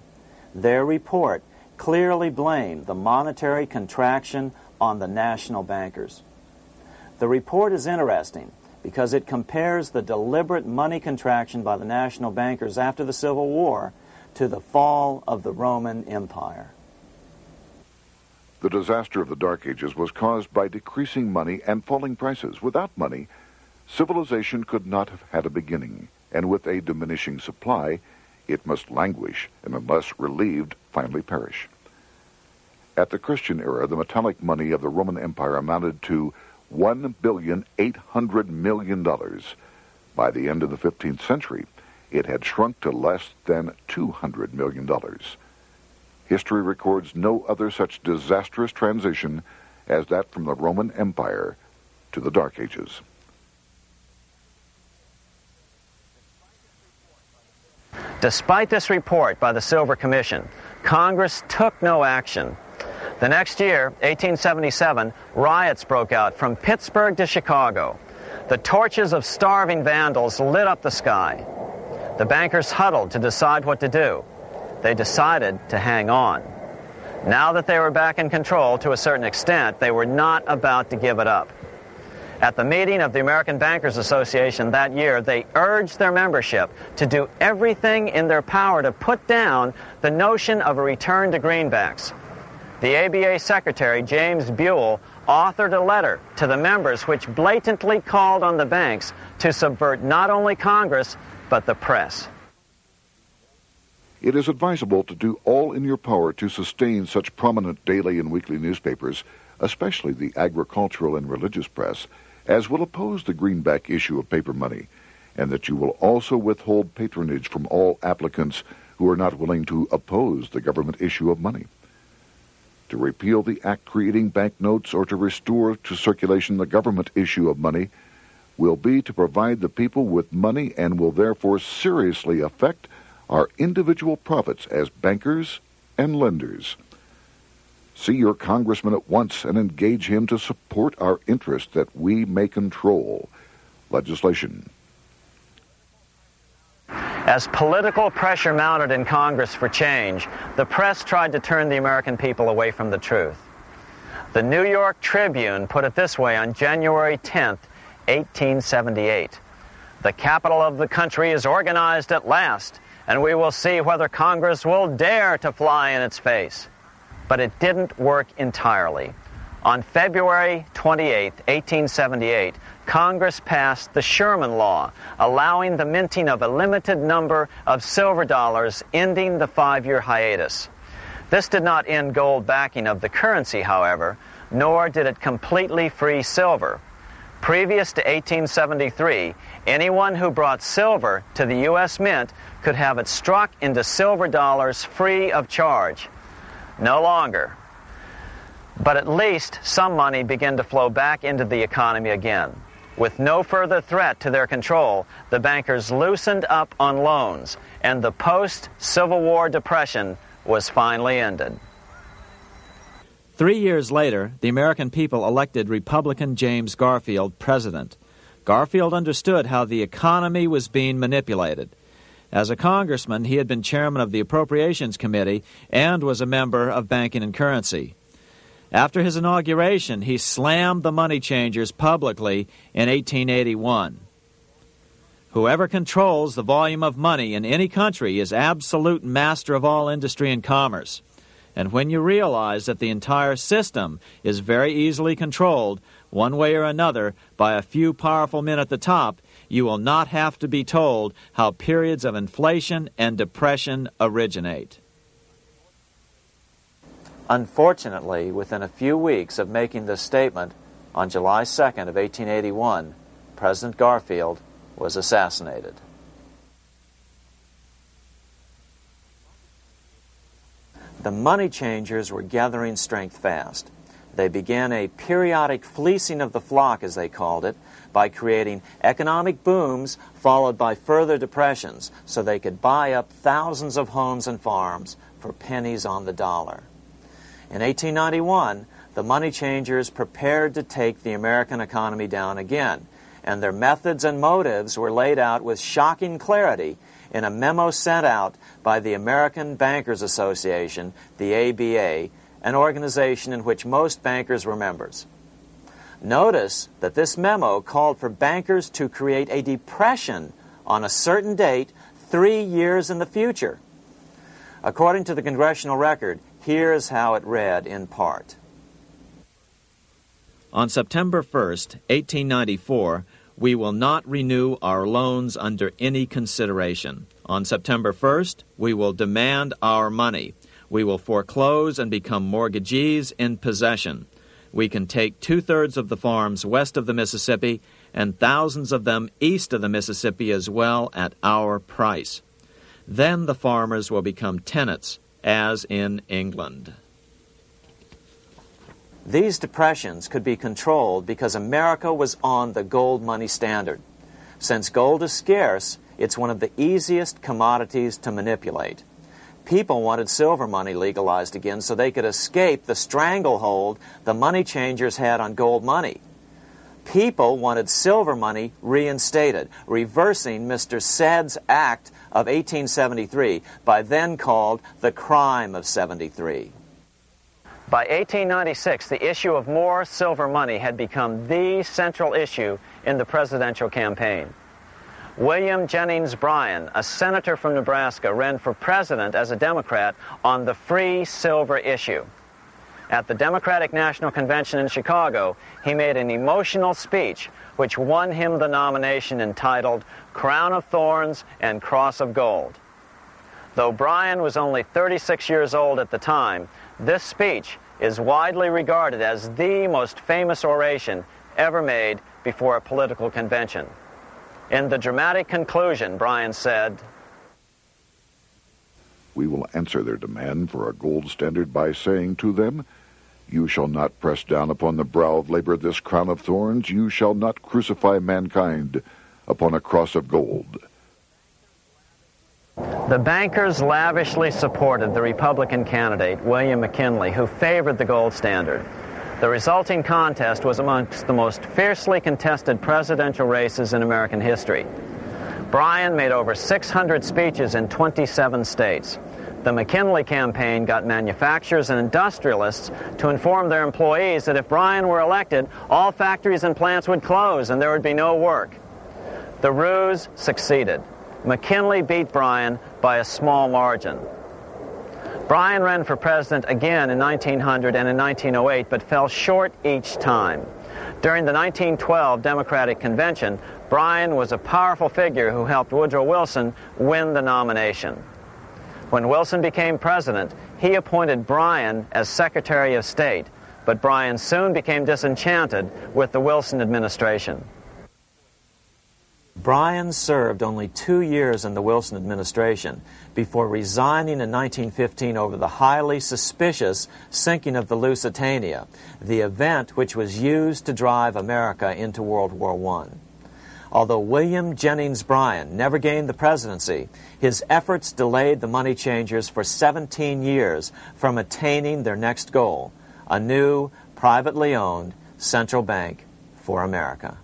Their report clearly blamed the monetary contraction on the national bankers. The report is interesting because it compares the deliberate money contraction by the national bankers after the Civil War to the fall of the Roman Empire. The disaster of the Dark Ages was caused by decreasing money and falling prices. Without money, civilization could not have had a beginning, and with a diminishing supply, it must languish, and unless relieved, finally perish. At the Christian era, the metallic money of the Roman Empire amounted to $1,800,000,000. By the end of the 15th century, it had shrunk to less than $200 million. History records no other such disastrous transition as that from the Roman Empire to the Dark Ages. Despite this report by the Silver Commission, Congress took no action. The next year, 1877, riots broke out from Pittsburgh to Chicago. The torches of starving vandals lit up the sky. The bankers huddled to decide what to do. They decided to hang on. Now that they were back in control to a certain extent, they were not about to give it up. At the meeting of the American Bankers Association that year, they urged their membership to do everything in their power to put down the notion of a return to greenbacks. The ABA Secretary, James Buell, authored a letter to the members which blatantly called on the banks to subvert not only Congress, but the press. It is advisable to do all in your power to sustain such prominent daily and weekly newspapers, especially the agricultural and religious press, as will oppose the greenback issue of paper money, and that you will also withhold patronage from all applicants who are not willing to oppose the government issue of money. To repeal the act creating banknotes or to restore to circulation the government issue of money will be to provide the people with money and will therefore seriously affect our individual profits as bankers and lenders. See your congressman at once and engage him to support our interest that we may control legislation. As political pressure mounted in Congress for change, the press tried to turn the American people away from the truth. The New York Tribune put it this way on January 10th, 1878. "The capital of the country is organized at last, and we will see whether Congress will dare to fly in its face." But it didn't work entirely. On February 28, 1878, Congress passed the Sherman Law, allowing the minting of a limited number of silver dollars, ending the 5-year hiatus. This did not end gold backing of the currency, however, nor did it completely free silver. Previous to 1873, anyone who brought silver to the U.S. Mint could have it struck into silver dollars free of charge. No longer. But at least some money began to flow back into the economy again. With no further threat to their control, the bankers loosened up on loans, and the post-Civil War depression was finally ended. 3 years later, the American people elected Republican James Garfield president. Garfield understood how the economy was being manipulated. As a congressman, he had been chairman of the Appropriations Committee and was a member of Banking and Currency. After his inauguration, he slammed the money changers publicly in 1881. Whoever controls the volume of money in any country is absolute master of all industry and commerce. And when you realize that the entire system is very easily controlled, one way or another, by a few powerful men at the top, you will not have to be told how periods of inflation and depression originate. Unfortunately, within a few weeks of making this statement, on July 2nd of 1881, President Garfield was assassinated. The money changers were gathering strength fast. They began a periodic fleecing of the flock, as they called it, by creating economic booms followed by further depressions so they could buy up thousands of homes and farms for pennies on the dollar. In 1891, the money changers prepared to take the American economy down again, and their methods and motives were laid out with shocking clarity in a memo sent out by the American Bankers Association, the ABA, an organization in which most bankers were members. Notice that this memo called for bankers to create a depression on a certain date 3 years in the future. According to the Congressional Record, here's how it read in part. On September 1st, 1894, we will not renew our loans under any consideration. On September 1st, we will demand our money. We will foreclose and become mortgagees in possession. We can take 2/3 of the farms west of the Mississippi and thousands of them east of the Mississippi as well at our price. Then the farmers will become tenants, as in England. These depressions could be controlled because America was on the gold money standard. Since gold is scarce, it's one of the easiest commodities to manipulate. People wanted silver money legalized again so they could escape the stranglehold the money changers had on gold money. People wanted silver money reinstated, reversing Mr. Said's Act of 1873, by then called the Crime of 73. By 1896, the issue of more silver money had become the central issue in the presidential campaign. William Jennings Bryan, a senator from Nebraska, ran for president as a Democrat on the free silver issue. At the Democratic National Convention in Chicago, he made an emotional speech which won him the nomination entitled Crown of Thorns and Cross of Gold. Though Bryan was only 36 years old at the time, this speech is widely regarded as the most famous oration ever made before a political convention. In the dramatic conclusion, Bryan said, "We will answer their demand for a gold standard by saying to them, you shall not press down upon the brow of labor this crown of thorns. You shall not crucify mankind upon a cross of gold." The bankers lavishly supported the Republican candidate, William McKinley, who favored the gold standard. The resulting contest was amongst the most fiercely contested presidential races in American history. Bryan made over 600 speeches in 27 states. The McKinley campaign got manufacturers and industrialists to inform their employees that if Bryan were elected, all factories and plants would close and there would be no work. The ruse succeeded. McKinley beat Bryan by a small margin. Bryan ran for president again in 1900 and in 1908, but fell short each time. During the 1912 Democratic Convention, Bryan was a powerful figure who helped Woodrow Wilson win the nomination. When Wilson became president, he appointed Bryan as Secretary of State, but Bryan soon became disenchanted with the Wilson administration. Bryan served only 2 years in the Wilson administration before resigning in 1915 over the highly suspicious sinking of the Lusitania, the event which was used to drive America into World War I. Although William Jennings Bryan never gained the presidency, his efforts delayed the money changers for 17 years from attaining their next goal, a new, privately owned central bank for America.